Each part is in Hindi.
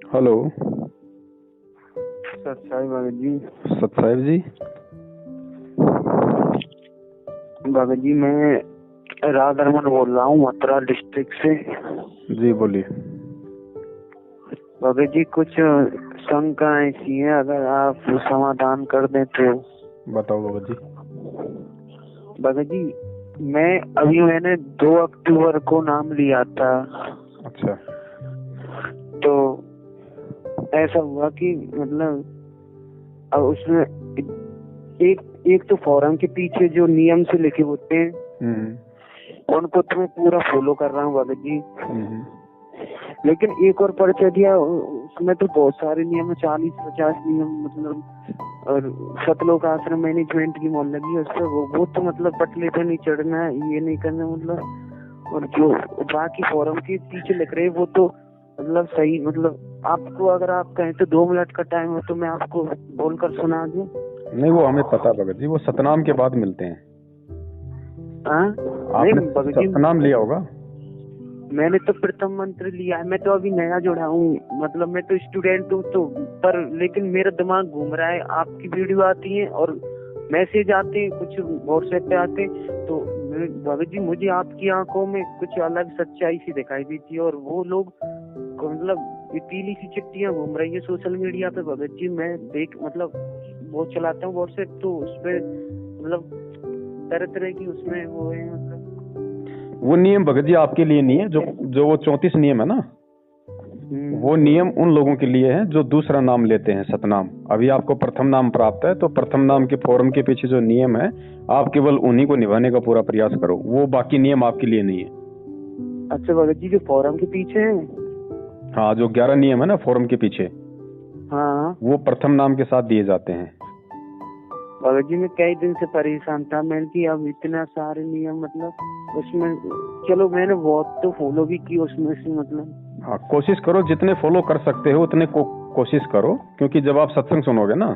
हेलो। सत साहिब भगत जी। सत साहिब जी। भगत जी मैं राधरमन बोल रहा हूँ मथुरा डिस्ट्रिक्ट से। जी बोलिए। भगत जी कुछ शंका ऐसी है, अगर आप समाधान कर दें तो। बताओ भगत जी। भगत जी मैंने 2 अक्टूबर को नाम लिया था। अच्छा। तो ऐसा हुआ कि मतलब अब उसमें एक तो फॉर्म के पीछे जो नियम से लिखे होते हैं उनको तो मैं पूरा फॉलो कर रहा हूँ भगत जी। लेकिन एक और पर्चा दिया, उसमें तो बहुत सारे नियम, 40-50 नियम मतलब, और सतलोक आश्रम मैनेजमेंट की मोल लगी है उस पर। वो तो मतलब पटले पे नहीं चढ़ना है, ये नहीं करना मतलब। और जो बाकी फॉर्म के पीछे लिख रहे वो तो मतलब सही, मतलब आपको अगर आप कहें तो 2 मिनट का टाइम हो तो मैं आपको बोलकर सुना दूं। नहीं वो हमें पता भगत जी, वो सतनाम के बाद मिलते हैं। आपने सतनाम लिया होगा। मैंने तो प्रथम मंत्र लिया है, मैं तो अभी नया जुड़ा हूँ, मतलब मैं तो स्टूडेंट हूँ तो। पर लेकिन मेरा दिमाग घूम रहा है, आपकी वीडियो आती है और मैसेज आते हैं, कुछ व्हाट्सएप पे आते हैं, तो भगत जी मुझे आपकी आंखों में कुछ अलग सच्चाई सी दिखाई देती है। और वो लोग मतलब ये पीली सी चिट्ठियां घूम रही है सोशल मीडिया पे भगत जी। मैं मतलब वो चलाता हूँ व्हाट्सएप, तो उस पे मतलब तरह तरह की उसमें वो है मतलब। वो नियम भगत जी आपके लिए नहीं है, जो वो 34 नियम है ना, वो नियम उन लोगों के लिए है जो दूसरा नाम लेते हैं सतनाम। अभी आपको प्रथम नाम प्राप्त है, तो प्रथम नाम के फॉर्म के पीछे जो नियम है आप केवल उन्हीं को निभाने का पूरा प्रयास करो, वो बाकी नियम आपके लिए नहीं है। अच्छा भगत जी जो फॉर्म के पीछे है, हाँ जो 11 नियम है ना फॉर्म के पीछे, हाँ वो प्रथम नाम के साथ दिए जाते हैं। भगत जी मैं कई दिन से परेशान था, मैंने कि अब इतना सारे नियम मतलब उसमें, चलो मैंने बहुत तो फॉलो भी की उसमें से मतलब। हाँ कोशिश करो, जितने फॉलो कर सकते हो उतने कोशिश करो, क्योंकि जब आप सत्संग सुनोगे ना,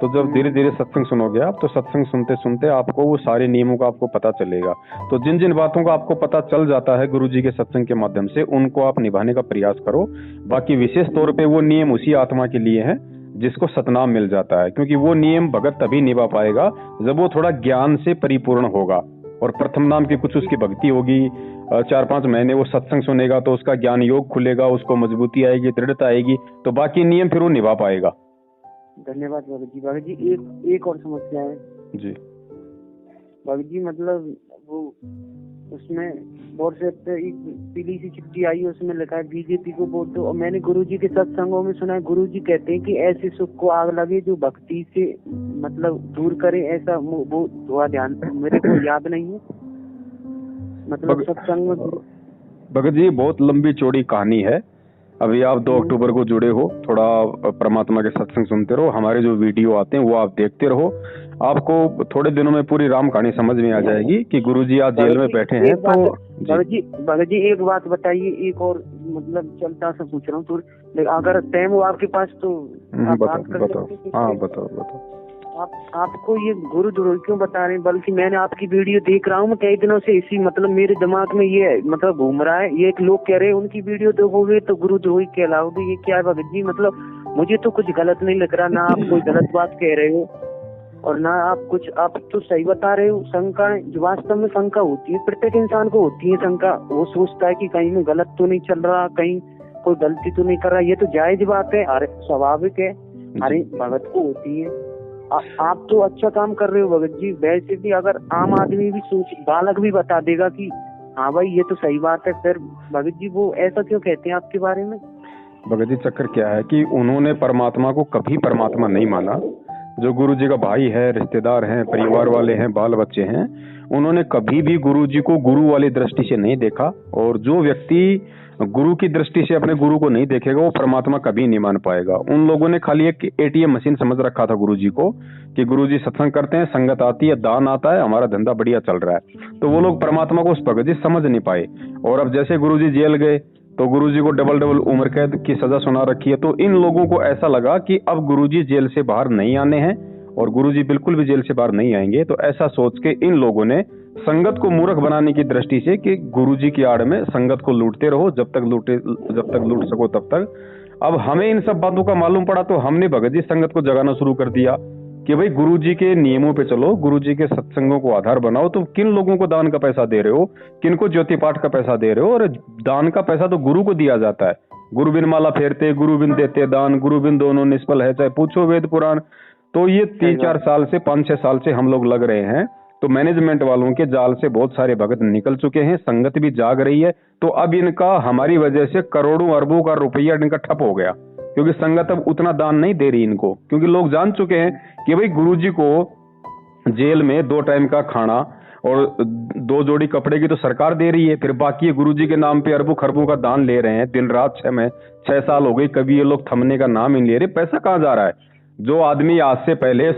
तो जब धीरे धीरे सत्संग सुनोगे आप, तो सत्संग सुनते सुनते आपको वो सारे नियमों का आपको पता चलेगा। तो जिन जिन बातों का आपको पता चल जाता है गुरुजी के सत्संग के माध्यम से, उनको आप निभाने का प्रयास करो। बाकी विशेष तौर पे वो नियम उसी आत्मा के लिए है जिसको सतनाम मिल जाता है, क्योंकि वो नियम भगत तभी निभा पाएगा जब वो थोड़ा ज्ञान से परिपूर्ण होगा। और प्रथम नाम की कुछ उसकी भक्ति होगी, 4-5 महीने वो सत्संग सुनेगा तो उसका ज्ञान योग खुलेगा, उसको मजबूती आएगी, दृढ़ता आएगी, तो बाकी नियम फिर वो निभा पाएगा। धन्यवाद भगत जी। भगत जी एक और समस्या है जी भगत जी, मतलब वो उसमें व्हाट्सएप पे एक पीली सी चिट्ठी आई है, उसमें लिखा है बीजेपी को वोट दो। और मैंने गुरुजी के सत्संगों में सुना है, गुरुजी कहते हैं कि ऐसे सुख को आग लगे जो भक्ति से मतलब दूर करे, ऐसा वो थोड़ा ध्यान पे मेरे को याद नहीं है मतलब सत्संग में। भगत जी बहुत लंबी चौड़ी कहानी है। अभी आप 2 अक्टूबर को जुड़े हो, थोड़ा परमात्मा के सत्संग सुनते रहो, हमारे जो वीडियो आते हैं वो आप देखते रहो, आपको थोड़े दिनों में पूरी राम कहानी समझ में आ जाएगी कि गुरुजी आज जेल में बैठे हैं। तो भगत जी एक बात बताइए, एक और मतलब चलता सा पूछ रहा हूँ, तो अगर टाइम हो आपके पास तो आप बात कर सकते हैं। हाँ बताओ। आपको ये गुरुद्रोही क्यों बता रहे हैं? बल्कि मैंने आपकी वीडियो देख रहा हूँ मैं कई दिनों से, इसी मतलब मेरे दिमाग में ये मतलब घूम रहा है। ये एक लोग कह रहे हैं उनकी वीडियो देखोगे तो गुरुद्रोही कहलाओगे, ये क्या है भगत जी? मतलब मुझे तो कुछ गलत नहीं लग रहा, ना आप कोई गलत बात कह रहे हो और ना आप कुछ, आप तो सही बता रहे हो। शंका जो वास्तव में शंका होती है, प्रत्येक इंसान को होती है शंका। वो सोचता है कि कहीं में गलत तो नहीं चल रहा, कहीं कोई गलती तो नहीं कर रहा। ये तो जायज बात है, अरे स्वाभाविक है, अरे भगत को होती है। आप तो अच्छा काम कर रहे हो भगत जी। वैसे भी अगर आम आदमी भी बालक भी बता देगा कि हाँ भाई ये तो सही बात है, फिर भगत जी वो ऐसा क्यों कहते हैं आपके बारे में? भगत जी चक्कर क्या है कि उन्होंने परमात्मा को कभी परमात्मा नहीं माना। जो गुरु जी का भाई है, रिश्तेदार हैं, परिवार वाले हैं, बाल बच्चे हैं, उन्होंने कभी भी गुरु जी को गुरु वाली दृष्टि से नहीं देखा। और जो व्यक्ति गुरु की दृष्टि से अपने गुरु को नहीं देखेगा वो परमात्मा कभी नहीं मान पाएगा। उन लोगों ने खाली एक ATM मशीन समझ रखा था गुरु जी को, कि गुरु जी सत्संग करते हैं, संगत आती है, दान आता है, हमारा धंधा बढ़िया चल रहा है। तो वो लोग परमात्मा को उस भगत जी समझ नहीं पाए। और अब जैसे गुरु जी जेल गए तो गुरुजी को डबल उम्र कैद की सजा सुना रखी है। तो इन लोगों को ऐसा लगा कि अब गुरुजी जेल से बाहर नहीं आने हैं और गुरुजी बिल्कुल भी जेल से बाहर नहीं आएंगे। तो ऐसा सोच के इन लोगों ने संगत को मूर्ख बनाने की दृष्टि से कि गुरुजी की आड़ में संगत को लूटते रहो, जब तक लूट सको तब तक, अब हमें इन सब बातों का मालूम पड़ा तो हमने भगत जी संगत को जगाना शुरू कर दिया कि भाई गुरु जी के नियमों पे चलो, गुरु जी के सत्संगों को आधार बनाओ। तो किन लोगों को दान का पैसा दे रहे हो, किन को ज्योति पाठ का पैसा दे रहे हो? और दान का पैसा तो गुरु को दिया जाता है। गुरु बिन माला फेरते, गुरु बिन देते दान, गुरु बिन दोनों निष्फल है, चाहे पूछो वेद पुराण। तो ये 3-4 साल से 5-6 साल से हम लोग लग रहे हैं। तो मैनेजमेंट वालों के जाल से बहुत सारे भगत निकल चुके हैं, संगत भी जाग रही है। तो अब इनका हमारी वजह से करोड़ों अरबों का रुपया इनका ठप हो गया, क्योंकि संगत अब उतना दान नहीं दे रही इनको, क्योंकि लोग जान चुके हैं कि भाई गुरुजी को जेल में 2 टाइम का खाना और 2 जोड़ी कपड़े की तो सरकार दे रही है, फिर बाकी गुरुजी के नाम पे अरबों खरबों का दान ले रहे हैं दिन रात। 6 साल हो गई, कभी ये लोग थमने का नाम ही नहीं ले रहे। पैसा कहाँ जा रहा है? जो आदमी आज से पहले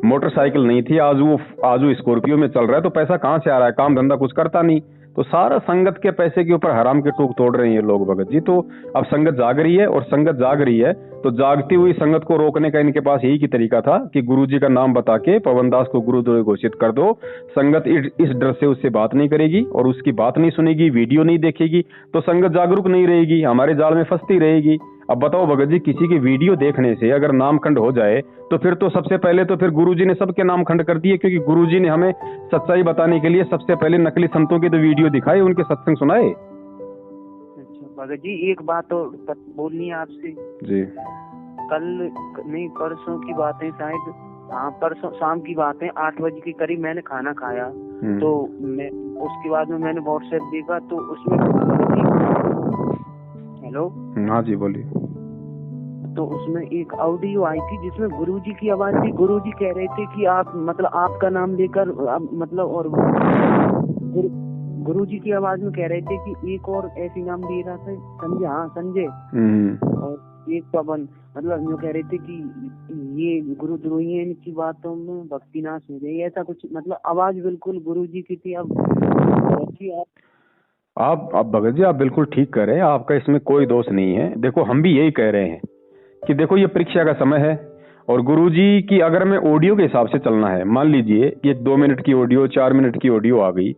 मोटरसाइकिल नहीं थी, आज वो स्कॉर्पियो में चल रहा है, तो पैसा कहाँ से आ रहा है? काम धंधा कुछ करता नहीं, तो सारा संगत के पैसे के ऊपर हराम के टूक तोड़ रहे हैं ये लोग भगत जी। तो अब संगत जाग रही है, और संगत जाग रही है तो जागती हुई संगत को रोकने का इनके पास यही की तरीका था कि गुरुजी का नाम बता के पवनदास को गुरुद्रोही घोषित कर दो। संगत इस डर से उससे बात नहीं करेगी और उसकी बात नहीं सुनेगी, वीडियो नहीं देखेगी, तो संगत जागरूक नहीं रहेगी, हमारे जाल में फंसती रहेगी। अब बताओ भगत जी, किसी की वीडियो देखने से अगर नामखंड हो जाए तो फिर तो सबसे पहले तो फिर गुरुजी ने सबके नामखंड कर दिए, क्योंकि गुरुजी ने हमें सच्चाई बताने के लिए सबसे पहले नकली संतों के तो वीडियो दिखाए, उनके सत्संग सुनाए। अच्छा भगत जी, एक बात और बोलनी है आपसे जी। कल नहीं परसों की बात है शायद, हाँ परसों शाम की बात है, 8 बजे के करीब मैंने खाना खाया। तो मैं उसके बाद में मैंने व्हाट्सएप देखा तो उसमें, हेलो हाँ जी बोलिए, तो उसमें एक ऑडियो आई थी जिसमें गुरुजी की आवाज थी। गुरुजी कह रहे थे कि आप मतलब आपका नाम लेकर मतलब, और गुरुजी की आवाज में कह रहे थे कि एक और ऐसी नाम दे रहा था संजय, हाँ संजय, और एक पवन, मतलब जो कह रहे थे कि ये गुरुद्रोही है, इनकी बातों में भक्ति नाश हो जाए, ऐसा कुछ, मतलब आवाज बिल्कुल गुरुजी की थी। अब आप भगत जी आप बिल्कुल ठीक कह रहे हैं, आपका इसमें कोई दोष नहीं है। देखो हम भी यही कह रहे हैं कि देखो ये परीक्षा का समय है, और गुरुजी की अगर हमें ऑडियो के हिसाब से चलना है, मान लीजिए कि 2 मिनट की ऑडियो, 4 मिनट की ऑडियो आ गई,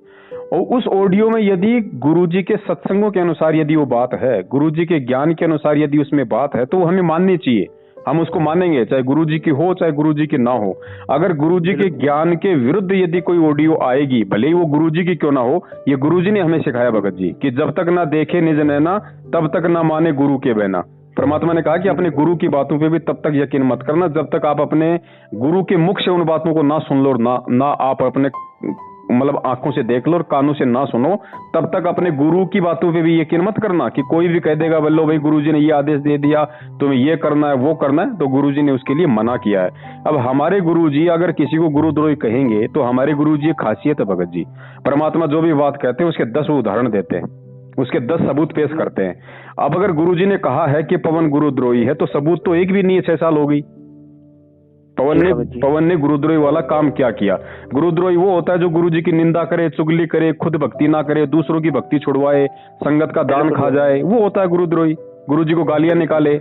और उस ऑडियो में यदि गुरुजी के सत्संगों के अनुसार यदि वो बात है, गुरुजी के ज्ञान के अनुसार यदि उसमें बात है, तो वो हमें माननी चाहिए, हम उसको मानेंगे, चाहे गुरुजी की हो चाहे गुरुजी की ना हो। अगर गुरुजी के ज्ञान के विरुद्ध यदि कोई ऑडियो आएगी, भले ही वो गुरुजी की क्यों ना हो, ये गुरुजी ने हमें सिखाया भगत जी कि जब तक ना देखे निज नैना तब तक ना माने गुरु के बहना। परमात्मा ने कहा कि अपने गुरु की बातों पे भी तब तक यकीन मत करना जब तक आप अपने गुरु के मुख से उन बातों को ना सुन लो, और ना आप अपने मतलब आंखों से देख लो और कानों से ना सुनो, तब तक अपने गुरु की बातों पे भी यकीन मत करना कि कोई भी कह देगा बल्लो भाई गुरुजी ने ये आदेश दे दिया तुम्हें ये करना है वो करना है, तो गुरुजी ने उसके लिए मना किया है। अब हमारे गुरुजी अगर किसी को गुरुद्रोही कहेंगे तो हमारे गुरुजी एक खासियत है भगत जी, परमात्मा जो भी बात कहते हैं उसके 10 उदाहरण देते हैं, उसके 10 सबूत पेश करते हैं। अब अगर गुरुजी ने कहा है कि पवन गुरुद्रोही है, तो सबूत तो एक भी नहीं है, 6 साल हो गई। पवन ने गुरुद्रोही वाला काम क्या किया? गुरुद्रोही वो होता है जो गुरुजी की निंदा करे, चुगली करे, खुद भक्ति ना करे, दूसरों की भक्ति छुड़वाए, संगत का दान खा जाए, वो होता है गुरुद्रोही, गुरुजी को गालियां निकाले।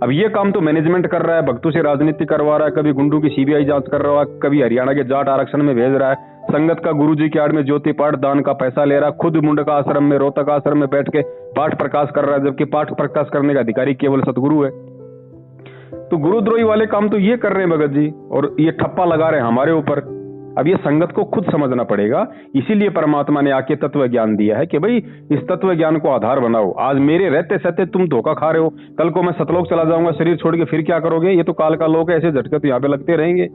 अब ये काम तो मैनेजमेंट कर रहा है, भक्तों से राजनीति करवा रहा है, कभी गुंडों की सीबीआई जांच कर रहा है, कभी हरियाणा के जाट आरक्षण में भेज रहा है, संगत का गुरुजी की आड़ में ज्योति पाठ दान का पैसा ले रहा है, खुद मुंडका आश्रम में, रोहतक आश्रम में बैठ के पाठ प्रकाश कर रहा है, जबकि पाठ प्रकाश करने का अधिकारी केवल सतगुरु है। तो गुरुद्रोही वाले काम तो ये कर रहे हैं भगत जी, और ये ठप्पा लगा रहे हैं हमारे ऊपर। अब ये संगत को खुद समझना पड़ेगा, इसीलिए परमात्मा ने आके तत्व ज्ञान दिया है कि भाई इस तत्व ज्ञान को आधार बनाओ। आज मेरे रहते सहते तुम धोखा खा रहे हो, कल को मैं सतलोक चला जाऊंगा शरीर छोड़ के, फिर क्या करोगे? ये तो काल का लोक है, ऐसे झटके तो यहाँ पे लगते रहेंगे।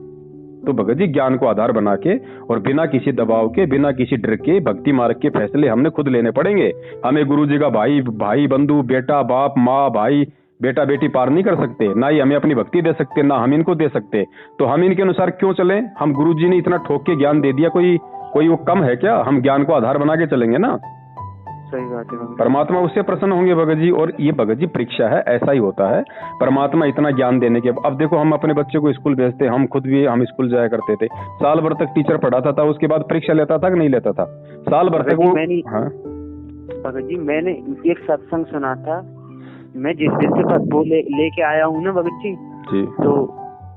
तो भगत जी ज्ञान को आधार बना के और बिना किसी दबाव के, बिना किसी डर के भक्ति मार्ग के फैसले हमने खुद लेने पड़ेंगे। हमें गुरु जी का भाई बंधु, बेटा बाप, माँ भाई, बेटा बेटी पार नहीं कर सकते, ना ही हमें अपनी भक्ति दे सकते, ना हम इनको दे सकते। तो हम इनके अनुसार क्यों चलें? हम गुरुजी ने इतना ठोक के ज्ञान दे दिया, कोई वो कम है क्या? हम ज्ञान को आधार बना के चलेंगे ना। सही बात है, परमात्मा उससे प्रसन्न होंगे भगत जी। और ये भगत जी परीक्षा है, ऐसा ही होता है। परमात्मा इतना ज्ञान देने के अब देखो, हम अपने बच्चे को स्कूल भेजते, हम खुद भी हम स्कूल जाया करते थे, साल भर तक टीचर पढ़ाता था, उसके बाद परीक्षा लेता था कि नहीं लेता था? साल भर तक वो। हाँ भगत जी मैंने एक सत्संग सुना था, मैं जिस दिन से वो लेके आया हूँ ना भगत जी, तो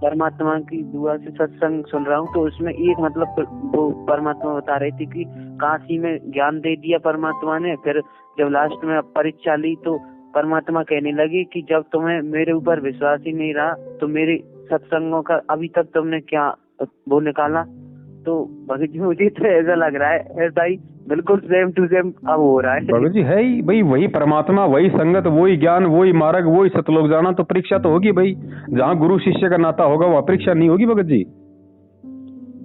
परमात्मा की दुआ से सत्संग सुन रहा हूँ, तो उसमें एक मतलब वो परमात्मा बता रही थी कि काशी में ज्ञान दे दिया परमात्मा ने, फिर जब लास्ट में परीक्षा ली तो परमात्मा कहने लगे कि जब तुम्हें मेरे ऊपर विश्वास ही नहीं रहा तो मेरे सत्संगों का अभी तक तुमने क्या वो निकाला। तो भगत जी मुझे तो ऐसा लग रहा है ऐसा ही बिल्कुल सेम टू सेम अब हो रहा है। भगत जी है ही भाई, वही परमात्मा, वही संगत, वही ज्ञान, वही मार्ग, वही सतलोक जाना। तो परीक्षा तो होगी भाई, जहाँ गुरु शिष्य का नाता होगा वहाँ परीक्षा नहीं होगी भगत जी।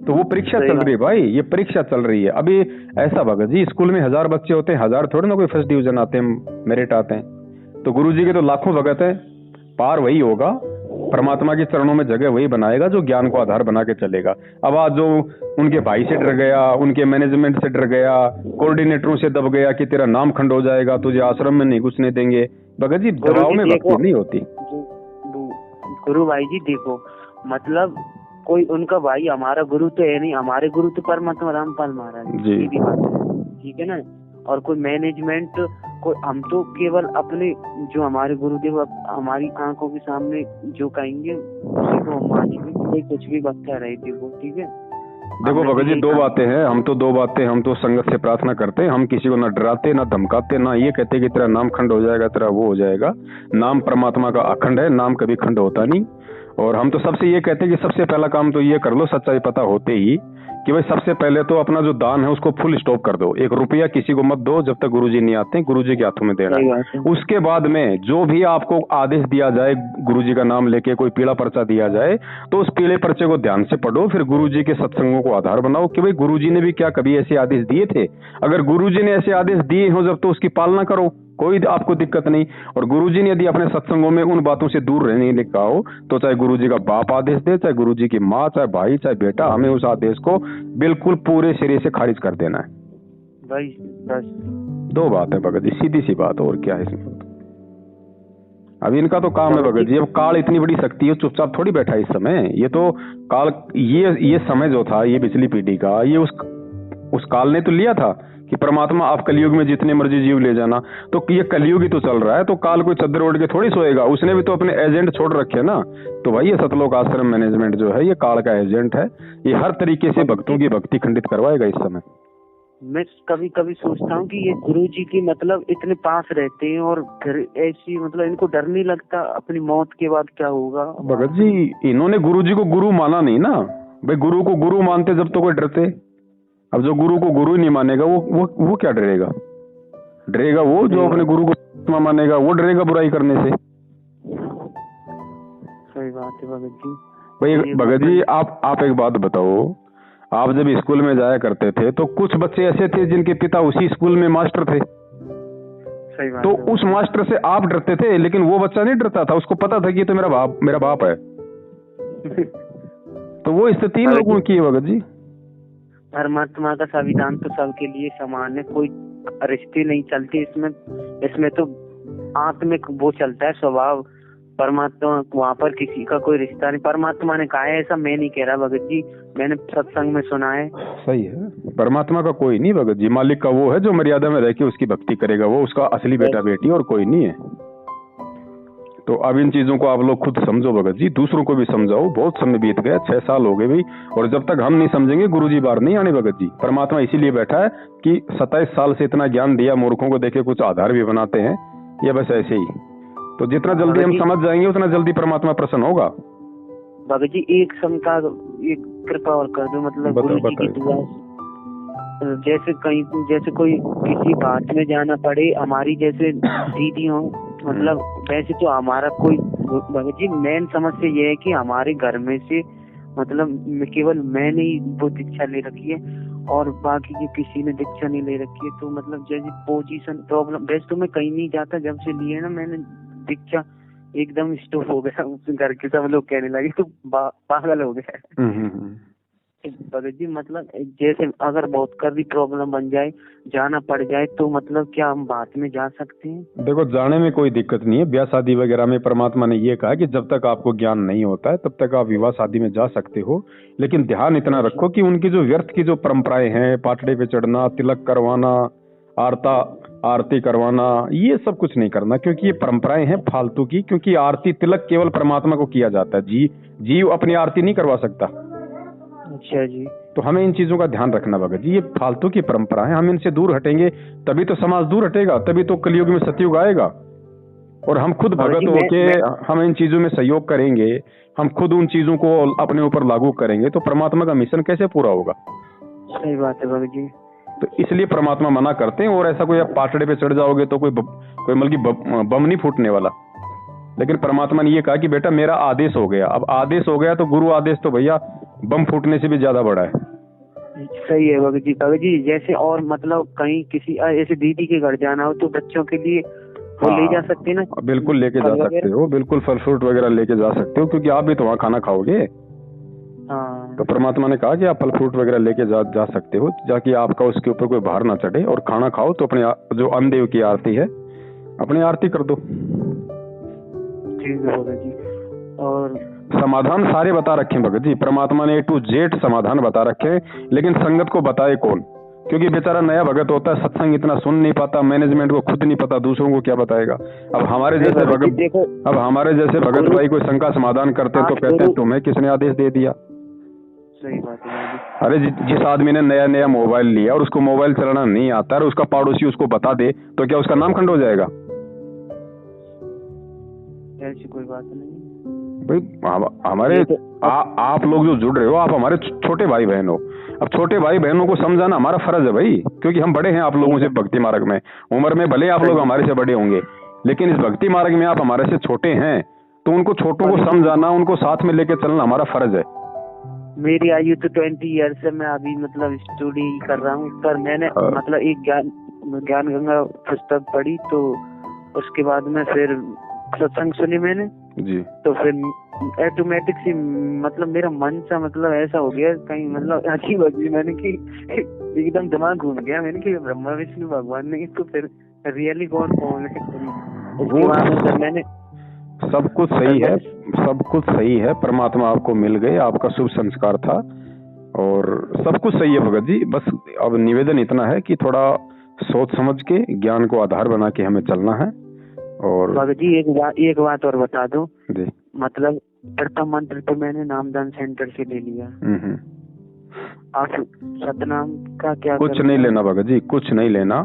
तो वो परीक्षा चल रही है भाई, ये परीक्षा चल रही है अभी। ऐसा भगत जी, स्कूल में 1000 बच्चे होते हैं, 1000 थोड़े ना कोई फर्स्ट डिवीजन आते हैं, मेरिट आते हैं। तो गुरु जी के तो लाखों भगत हैं, पार वही होगा, परमात्मा के चरणों में जगह वही बनाएगा जो ज्ञान को आधार बना के चलेगा। अब आज जो उनके भाई से डर गया, उनके मैनेजमेंट से डर गया, कोऑर्डिनेटरों से दब गया कि तेरा नाम खंड हो जाएगा, तुझे आश्रम में नहीं घुसने देंगे, भगत जी दबाव में भक्ति नहीं होती। गुरु भाई जी देखो, मतलब कोई उनका भाई हमारा गुरु तो है नहीं, हमारे गुरु तो परमात्मा रामपाल महाराज जी, ठीक है ना। और कोई मैनेजमेंट कोई, हम तो केवल अपने जो हमारे गुरुदेव हमारी आंखों के सामने जो कहेंगे उसी को हम मानेंगे, कोई कुछ भी बता रहे थे वो, ठीक है। देखो भगत जी, 2 बातें हैं, हम तो संगत से प्रार्थना करते हैं, हम किसी को ना डराते ना धमकाते, ना ये कहते कि तेरा नाम खंड हो जाएगा, तेरा वो हो जाएगा। नाम परमात्मा का अखंड है, नाम कभी खंड होता नहीं। और हम तो सबसे ये कहते हैं कि सबसे पहला काम तो ये कर लो, सच्चाई पता होते ही, कि भाई सबसे पहले तो अपना जो दान है उसको फुल स्टॉप कर दो। 1 रुपया किसी को मत दो जब तक गुरुजी नहीं आते, गुरुजी के हाथों में देना है। उसके बाद में जो भी आपको आदेश दिया जाए, गुरुजी का नाम लेके कोई पीला पर्चा दिया जाए, तो उस पीले पर्चे को ध्यान से पढ़ो, फिर गुरुजी के सत्संगों को आधार बनाओ कि भाई गुरुजी ने भी क्या कभी ऐसे आदेश दिए थे। अगर गुरुजी ने ऐसे आदेश दिए हो जब, तो उसकी पालना करो, कोई आपको दिक्कत नहीं। और गुरुजी ने यदि अपने सत्संगों में उन बातों से दूर रहने ने कहा हो, तो चाहे गुरुजी का बाप आदेश दे, चाहे गुरुजी की माँ, चाहे भाई, चाहे बेटा, हमें उस आदेश को बिल्कुल पूरे सिरे से खारिज कर देना है। बस 2 बात है भगत जी, सीधी सी बात, और क्या है इसमें। अब इनका तो काम है भगत जी, अब काल इतनी बड़ी शक्ति है, चुपचाप थोड़ी बैठा है इस समय। ये तो काल, ये समय जो था, ये पिछली पीढ़ी का, ये उस काल ने तो लिया था कि परमात्मा आप कलयुग में जितने मर्जी जीव ले जाना। तो ये कलयुग ही तो चल रहा है, तो काल कोई चद्दर ओढ़ के थोड़ी सोएगा, उसने भी तो अपने एजेंट छोड़ रखे ना। तो भाई ये सतलोक आश्रम मैनेजमेंट जो है, ये काल का एजेंट है, ये हर तरीके से भक्तों की भक्ति खंडित करवाएगा इस समय। मैं कभी कभी सोचता हूँ कि ये गुरुजी की मतलब इतने पास रहते हैं और ऐसी मतलब इनको डर नहीं लगता अपनी मौत के बाद क्या होगा। भगत जी, इन्होंने गुरुजी को गुरु माना नहीं ना भाई, गुरु को गुरु मानते जब तो कोई डरते। अब जो गुरु को गुरु नहीं मानेगा वो क्या डरेगा? डरेगा वो जो अपने गुरु को मानेगा, वो डरेगा बुराई करने से। सही बात है भगत जी। भाई भगत जी, आप एक बात बताओ, आप जब स्कूल में जाया करते थे तो कुछ बच्चे ऐसे थे जिनके पिता उसी स्कूल में मास्टर थे। सही बात तो उस मास्टर से आप डरते थे, लेकिन वो बच्चा नहीं डरता था, उसको पता था कि ये तो मेरा बाप है। तो वो स्थिति इन लोगों की है भगत जी। परमात्मा का संविधान तो सबके लिए समान है, कोई रिश्ते नहीं चलते इसमें तो आत्मिक वो चलता है स्वभाव। परमात्मा वहाँ पर किसी का कोई रिश्ता नहीं, परमात्मा ने कहा है ऐसा, मैं नहीं कह रहा भगत जी, मैंने सत्संग में सुना है। सही है, परमात्मा का कोई नहीं भगत जी, मालिक का वो है जो मर्यादा में रह के उसकी भक्ति करेगा, वो उसका असली बेटा बेटी और कोई नहीं है। तो अब इन चीजों को आप लोग खुद समझो भगत जी, दूसरों को भी समझाओ। बहुत समय बीत गया, 6 साल हो गए भाई, और जब तक हम नहीं समझेंगे गुरुजी बाहर नहीं आने भगत जी। परमात्मा इसीलिए बैठा है कि 27 साल से इतना ज्ञान दिया, मूर्खों को देखे कुछ आधार भी बनाते हैं, ये बस ऐसे ही। तो जितना जल्दी हम समझ जाएंगे उतना जल्दी परमात्मा प्रसन्न होगा। भगत जी एक कृपा और कर दो, मतलब गुरुजी की दुआ, जैसे कोई किसी बात में जाना पड़े, हमारी जैसे दीदी हो, मतलब वैसे तो हमारा कोई भगत जी मेन समस्या ये है कि हमारे घर में से मतलब केवल मैंने ही वो दीक्षा ले रखी है और बाकी की किसी ने दीक्षा नहीं ले रखी है। तो मतलब जैसे पोजीशन प्रॉब्लम, वैसे तो मैं कहीं नहीं जाता, जब से लिए ना मैंने दीक्षा एकदम स्टॉप हो गया, घर के सब लोग कहने लगे तो पागल हो गया। भगत जी मतलब जैसे अगर बहुत कर भी प्रॉब्लम बन जाए, जाना पड़ जाए, तो मतलब क्या हम बात में जा सकते हैं? देखो जाने में कोई दिक्कत नहीं है, ब्याह शादी वगैरह में परमात्मा ने ये कहा कि जब तक आपको ज्ञान नहीं होता है तब तक आप विवाह शादी में जा सकते हो। लेकिन ध्यान इतना रखो कि उनकी जो व्यर्थ की जो परंपराएं हैं, पाटड़े पे चढ़ना, तिलक करवाना, आरती करवाना, ये सब कुछ नहीं करना, क्योंकि ये परंपराएं हैं फालतू की। क्योंकि आरती तिलक केवल परमात्मा को किया जाता है, जीव अपनी आरती नहीं करवा सकता। अच्छा जी। तो हमें इन चीजों का ध्यान रखना भगत जी, ये फालतू की परंपरा है, हम इनसे दूर हटेंगे तभी तो समाज दूर हटेगा, तभी तो कलयुग में सतयुग आएगा। और हम खुद भगत होके हम इन चीजों में सहयोग करेंगे, हम खुद उन चीजों को अपने ऊपर लागू करेंगे तो परमात्मा का मिशन कैसे पूरा होगा? सही बात है भगत जी। तो इसलिए परमात्मा मना करते हैं। और ऐसा कोई आप पाटड़े पे चढ़ जाओगे तो कोई बल्कि बम नहीं फूटने वाला। लेकिन परमात्मा ने ये कहा कि बेटा मेरा आदेश हो गया। अब आदेश हो गया तो गुरु आदेश तो भैया बम फूटने से भी ज्यादा बड़ा है। सही है भगत जी। भगत जी जैसे और मतलब कहीं किसी ऐसे दीदी के घर जाना हो तो बच्चों के लिए वो ले जा सकते हैं ना? बिल्कुल लेके जा सकते हो, बिल्कुल फल फ्रूट वगैरह लेके जा सकते हो, क्योंकि आप भी तो वहाँ खाना खाओगे। हाँ। तो परमात्मा ने कहा कि आप फल फ्रूट वगैरह लेके जा सकते हो, जाकि आपका उसके ऊपर कोई भार ना चढ़े। और खाना खाओ तो अपने जो अन्नदेव की आरती है अपनी आरती कर दो। ठीक है भगत जी। और समाधान सारे बता रखे हैं भगत जी, परमात्मा ने A to Z समाधान बता रखे हैं। लेकिन संगत को बताए कौन? क्योंकि बेचारा नया भगत होता है, सत्संग इतना सुन नहीं पाता, मैनेजमेंट को खुद नहीं पता, दूसरों को क्या बताएगा? अब हमारे जैसे भगत भाई कोई शंका समाधान करते तो कहते तुम्हें किसने आदेश दे दिया? सही बात है। अरे जिस आदमी ने नया नया मोबाइल लिया और उसको मोबाइल चलाना नहीं आता और उसका पड़ोसी उसको बता दे तो क्या उसका नाम खंड हो जाएगा? ऐसी कोई बात नहीं भाई। हमारे आप लोग जो जुड़ रहे हो, आप हमारे छोटे भाई बहन हो। अब छोटे भाई बहनों को समझाना हमारा फर्ज है भाई, क्योंकि हम बड़े हैं आप लोगों से भक्ति मार्ग में। उम्र में भले आप लोग हमारे से बड़े होंगे, लेकिन इस भक्ति मार्ग में आप हमारे से छोटे हैं, तो उनको छोटों को समझाना, उनको साथ में लेके चलना हमारा फर्ज है। मेरी आयु तो 20 ईयर्स से मैं अभी मतलब स्टडी कर रहा हूँ, पर मैंने मतलब एक ज्ञान गंगा पुस्तक पढ़ी, तो उसके बाद में फिर सत्संग सुनी मैंने जी। तो फिर ऑटोमेटिक सी मतलब मेरा मन सा मतलब ऐसा हो गया कहीं मतलब अजीब अजीब, मैंने कि एकदम दिमाग घूम गया। मैंने कि ब्रह्मा विष्णु भगवान नहीं तो फिर रियली गॉड कौन है? उसके बाद मैंने सब कुछ सही है, सब कुछ सही है। परमात्मा आपको मिल गए, आपका शुभ संस्कार था और सब कुछ सही है भगत जी। बस अब निवेदन इतना है कि थोड़ा सोच समझ के ज्ञान को आधार बना के हमें चलना है। और भगत जी एक बात और बता दो जी। मतलब प्रथम मंत्र तो मैंने नामदान सेंटर से ले लिया। आप सतनाम का क्या? कुछ नहीं लेना भगत जी, कुछ नहीं लेना।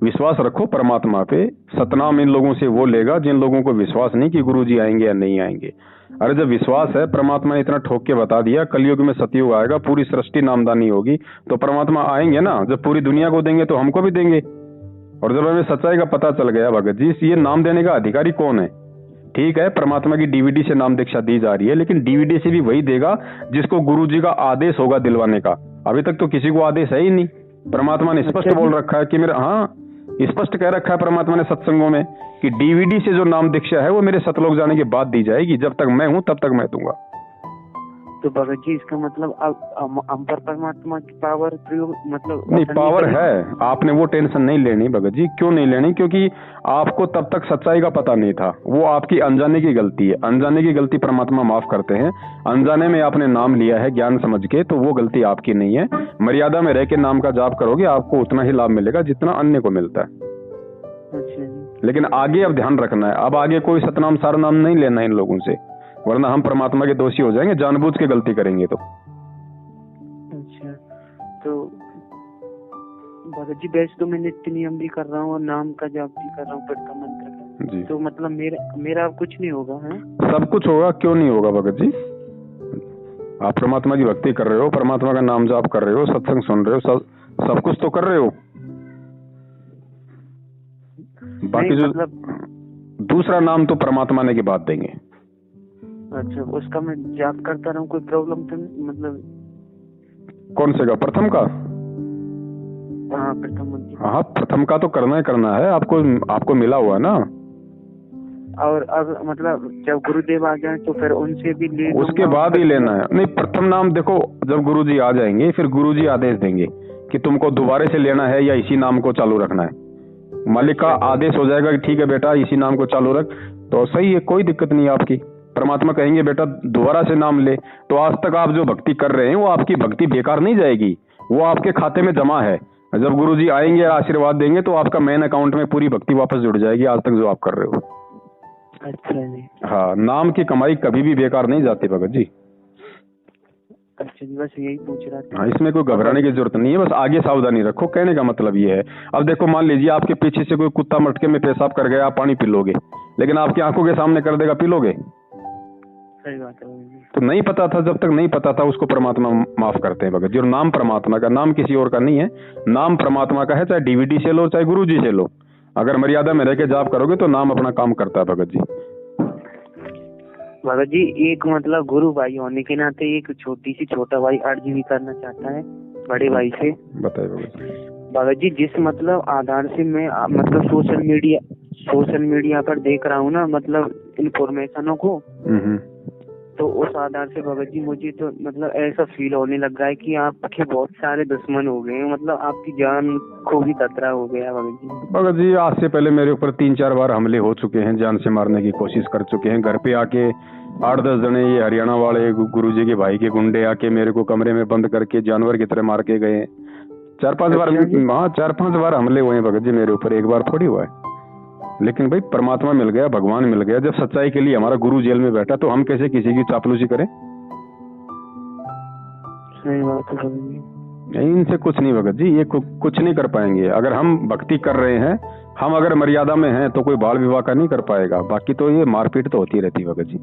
विश्वास रखो परमात्मा पे। सतनाम इन लोगों से वो लेगा जिन लोगों को विश्वास नहीं कि गुरुजी आएंगे या नहीं आएंगे। अरे जब विश्वास है, परमात्मा ने इतना ठोक के बता दिया कलयुग में सतयुग आएगा, पूरी सृष्टि नामदानी होगी, तो परमात्मा आएंगे ना। जब पूरी दुनिया को देंगे तो हमको भी देंगे। और जब हमें सच्चाई का पता चल गया भगत जी, ये नाम देने का अधिकारी कौन है? ठीक है, परमात्मा की डीवीडी से नाम दीक्षा दी जा रही है, लेकिन डीवीडी से भी वही देगा जिसको गुरुजी का आदेश होगा दिलवाने का। अभी तक तो किसी को आदेश है ही नहीं। परमात्मा ने स्पष्ट बोल रखा है कि मेरा, हाँ स्पष्ट कह रखा है परमात्मा ने सत्संगों में कि डीवीडी से जो नाम दीक्षा है वो मेरे सतलोक जाने के बाद दी जाएगी। जब तक मैं हूं तब तक मैं दूंगा। तो भगत जी इसका मतलब हम पर परमात्मा की पावर प्रयोग मतलब नहीं, पावर है। आपने वो टेंशन नहीं लेनी भगत जी। क्यों नहीं लेनी? क्योंकि आपको तब तक सच्चाई का पता नहीं था। वो आपकी अनजाने की गलती है। अनजाने की गलती परमात्मा माफ करते हैं। अनजाने में आपने नाम लिया है ज्ञान समझ के, तो वो गलती आपकी नहीं है। मर्यादा में रह के नाम का जाप करोगे, आपको उतना ही लाभ मिलेगा जितना अन्य को मिलता है। लेकिन आगे अब ध्यान रखना है, अब आगे कोई सतनाम सारनाम नहीं लेना इन लोगों से, वरना हम परमात्मा के दोषी हो जाएंगे, जानबूझ के गलती करेंगे तो। अच्छा, तो भगत जी वैसे तो मैं नित्य नियम भी कर रहा हूँ और नाम का जाप भी कर रहा हूँ, प्रथम मंत्र का, तो मतलब मेरा कुछ नहीं होगा? है सब कुछ होगा, क्यों नहीं होगा भगत जी? आप परमात्मा की भक्ति कर रहे हो, परमात्मा का नाम जाप कर रहे हो, सत्संग सुन रहे हो, सब कुछ तो कर रहे हो। बाकी जो मतलब दूसरा नाम तो परमात्मा ने की बात देंगे। अच्छा, उसका मैं जाप करता रहूं, कोई प्रॉब्लम तो मतलब? कौन से का? प्रथम का? हाँ प्रथम मंत्र। हाँ प्रथम का तो करना ही करना है, आपको मिला हुआ ना। और अब मतलब जब गुरुदेव आ जाए तो फिर उनसे भी ले, उसके बाद ही लेना है। नहीं, प्रथम नाम देखो, जब गुरुजी आ जाएंगे फिर गुरुजी आदेश देंगे कि तुमको दोबारा से लेना है या इसी नाम को चालू रखना है। मालिक का आदेश हो जाएगा कि ठीक है बेटा इसी नाम को चालू रख, तो सही है, कोई दिक्कत नहीं है आपकी। परमात्मा कहेंगे बेटा दोबारा से नाम ले, तो आज तक आप जो भक्ति कर रहे हैं वो आपकी भक्ति बेकार नहीं जाएगी, वो आपके खाते में जमा है। जब गुरुजी आएंगे आशीर्वाद देंगे तो आपका मेन अकाउंट में पूरी भक्ति वापस जुड़ जाएगी आज तक जो आप कर रहे हो। अच्छा जी। हाँ, नाम की कमाई कभी भी बेकार नहीं जाती भगत जी। अच्छा जी, बस यही पूछ रहा था। हाँ, इसमें कोई घबराने की जरूरत नहीं है, बस आगे सावधानी रखो, कहने का मतलब ये है। अब देखो, मान लीजिए आपके पीछे से कोई कुत्ता मटके में पेशाब कर गया, आप पानी पी लोगे, लेकिन आपकी आंखों के सामने कर देगा, पी लोगे? सही बात है भगत जी। तो नहीं पता था, जब तक नहीं पता था उसको परमात्मा माफ करते हैं भगत जी। और नाम परमात्मा का, नाम किसी और का नहीं है, नाम परमात्मा का है, चाहे डीवीडी से लो चाहे गुरु जी से लो। अगर मर्यादा में रह के जाप करोगे तो नाम अपना काम करता है भगत जी। भगत जी, एक मतलब गुरु भाई होने के नाते एक छोटा भाई अर्ज भी करना चाहता है बड़े भाई से। बताइए भगत जी। भगत जी, जिस मतलब आधार से मैं मतलब सोशल मीडिया पर देख रहा हूँ ना, मतलब इन्फॉर्मेशनों को, तो उस आधार से भगत जी मुझे तो मतलब ऐसा फील होने लग रहा है कि आपके बहुत सारे दुश्मन हो गए हैं, मतलब आपकी जान को भी खतरा हो गया भगत जी। भगत जी, आज से पहले मेरे ऊपर 3-4 बार हमले हो चुके हैं, जान से मारने की कोशिश कर चुके हैं। घर पे आके 8-10 जने ये हरियाणा वाले गुरुजी के भाई के गुंडे आके मेरे को कमरे में बंद करके जानवर की तरह मार के गए। 4-5 बार, हाँ 4-5 बार हमले हुए हैं भगत जी मेरे ऊपर, एक बार थोड़ी हुआ है। लेकिन भाई परमात्मा मिल गया, भगवान मिल गया। जब सच्चाई के लिए हमारा गुरु जेल में बैठा तो हम कैसे किसी की चापलूसी करें? सही बात है भगत जी। नहीं, इनसे कुछ नहीं भगत जी, ये कुछ नहीं कर पाएंगे। अगर हम भक्ति कर रहे हैं, हम अगर मर्यादा में हैं, तो कोई बाल विवाह का नहीं कर पाएगा। बाकी तो ये मारपीट तो होती रहती भगत जी।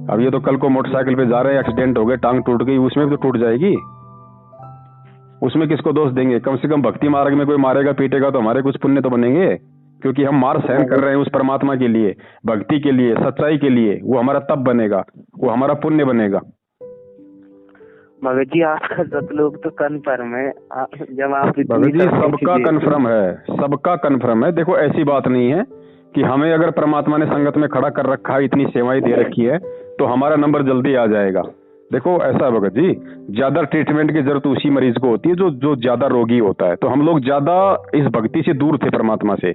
अब ये तो कल को मोटरसाइकिल पे जा रहे हैं, एक्सीडेंट हो गए, टांग टूट गई, उसमें भी तो टूट जाएगी। उसमें किसको दोष देंगे? कम से कम भक्ति मार्ग में कोई मारेगा पीटेगा तो हमारे कुछ पुण्य तो बनेंगे, क्योंकि हम मार सहन कर रहे हैं उस परमात्मा के लिए, भक्ति के लिए, सच्चाई के लिए। वो हमारा तप बनेगा, वो हमारा पुण्य बनेगा। भगत जी, आपका सतलोक तो कन्फर्म है। जब आप भगत जी, सबका कन्फर्म है, सबका कन्फर्म है। देखो, ऐसी बात नहीं है कि हमें अगर परमात्मा ने संगत में खड़ा कर रखा है, इतनी सेवाएं दे रखी है, तो हमारा नंबर जल्दी आ जाएगा। देखो ऐसा है भगत जी, ज्यादा ट्रीटमेंट की जरूरत उसी मरीज को होती है जो ज्यादा रोगी होता है। तो हम लोग ज्यादा इस भक्ति से दूर थे परमात्मा से।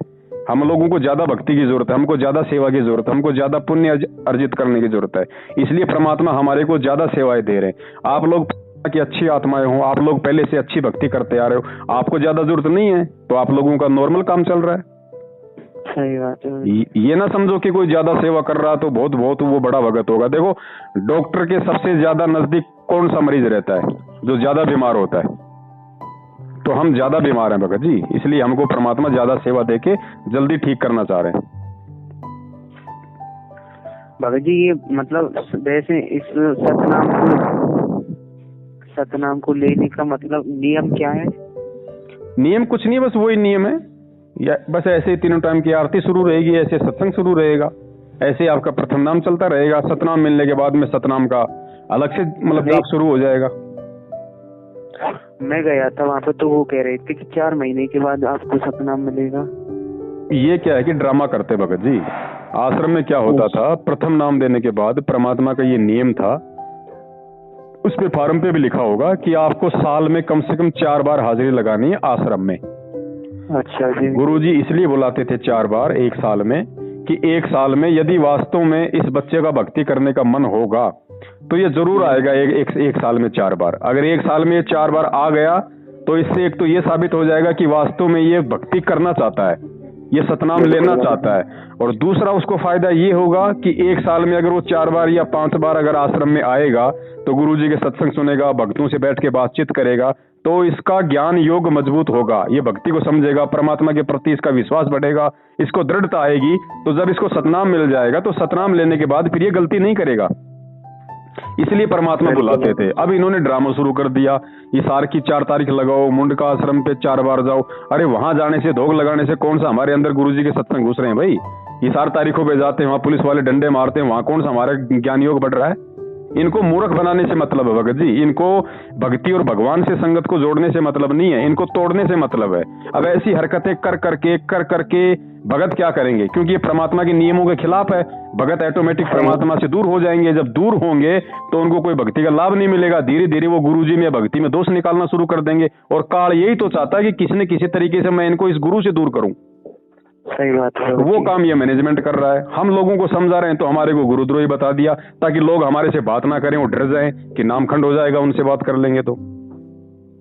हम लोगों को ज्यादा भक्ति की जरूरत है, हमको ज्यादा सेवा की जरूरत है, हमको ज्यादा पुण्य अर्जित करने की जरूरत है। इसलिए परमात्मा हमारे को ज्यादा सेवाएं दे रहे हैं। आप लोग की अच्छी आत्माएं हो, आप लोग पहले से अच्छी भक्ति करते आ रहे हो, आपको ज्यादा जरूरत नहीं है, तो आप लोगों का नॉर्मल काम चल रहा है। सही बात है। ये ना समझो कि कोई ज्यादा सेवा कर रहा तो बहुत वो बड़ा भगत होगा। देखो, डॉक्टर के सबसे ज्यादा नजदीक कौन सा मरीज रहता है? जो ज्यादा बीमार होता है। तो हम ज्यादा बीमार हैं भगत जी, इसलिए हमको परमात्मा ज्यादा सेवा देके जल्दी ठीक करना चाह रहे हैं। भगत जी, ये मतलब वैसे इस सतनाम को लेने का मतलब नियम क्या है? नियम कुछ नहीं, बस वही नियम है। या बस ऐसे 3 टाइम की आरती शुरू रहेगी, ऐसे सत्संग शुरू रहेगा, ऐसे आपका प्रथम नाम चलता रहेगा। सतनाम मिलने के बाद में सतनाम का अलग से मतलब जाप शुरू हो जाएगा। मैं गया था वहाँ पे, तो वो कह रहे थे कि 4 महीने के बाद आपको सतनाम मिलेगा। ये क्या है कि ड्रामा करते भगत जी। आश्रम में क्या होता था, प्रथम नाम देने के बाद परमात्मा का ये नियम था, उस पे फॉर्म पे भी लिखा होगा कि आपको साल में कम से कम 4 बार हाजिरी लगानी है आश्रम में। अच्छा जी। गुरुजी इसलिए बुलाते थे 4 बार एक साल में, कि एक साल में यदि वास्तव में इस बच्चे का भक्ति करने का मन होगा तो ये जरूर आएगा एक साल में 4 बार। अगर एक साल में ये 4 बार आ गया तो इससे एक तो ये साबित हो जाएगा कि वास्तव में ये भक्ति करना चाहता है, ये सतनाम लेना चाहता है। और दूसरा उसको फायदा ये होगा कि एक साल में अगर वो 4 बार या 5 बार अगर आश्रम में आएगा तो गुरुजी के सत्संग सुनेगा, भक्तों से बैठ के बातचीत करेगा, तो इसका ज्ञान योग मजबूत होगा, ये भक्ति को समझेगा, परमात्मा के प्रति इसका विश्वास बढ़ेगा, इसको दृढ़ता आएगी। तो जब इसको सतनाम मिल जाएगा तो सतनाम लेने के बाद फिर ये गलती नहीं करेगा। इसलिए परमात्मा बुलाते थे। अब इन्होंने ड्रामा शुरू कर दिया, इसार की 4 तारीख लगाओ, मुंडका आश्रम पे 4 बार जाओ। अरे वहां जाने से, धोख लगाने से कौन सा हमारे अंदर गुरुजी के सत्संग घुस रहे हैं भाई? इसार तारीखों पे जाते हैं, वहां पुलिस वाले डंडे मारते हैं, वहां कौन सा हमारा ज्ञान योग बढ़ रहा है? इनको मूर्ख बनाने से मतलब है भगत जी, इनको भक्ति और भगवान से संगत को जोड़ने से मतलब नहीं है, इनको तोड़ने से मतलब है। अब ऐसी हरकतें कर करके भगत क्या करेंगे? क्योंकि ये परमात्मा के नियमों के खिलाफ है। भगत ऑटोमेटिक परमात्मा से दूर हो जाएंगे। जब दूर होंगे तो उनको कोई भक्ति का लाभ नहीं मिलेगा। धीरे धीरे वो गुरुजी में भक्ति में दोष निकालना शुरू कर देंगे। और काल यही तो चाहता है कि किसी न किसी तरीके से मैं इनको इस गुरु से दूर करूं। सही बात है। वो काम ये मैनेजमेंट कर रहा है। हम लोगों को समझा रहे हैं तो हमारे को गुरुद्रोही बता दिया, ताकि लोग हमारे से बात ना करें, वो डर जाएं कि नामखंड हो जाएगा उनसे बात कर लेंगे। तो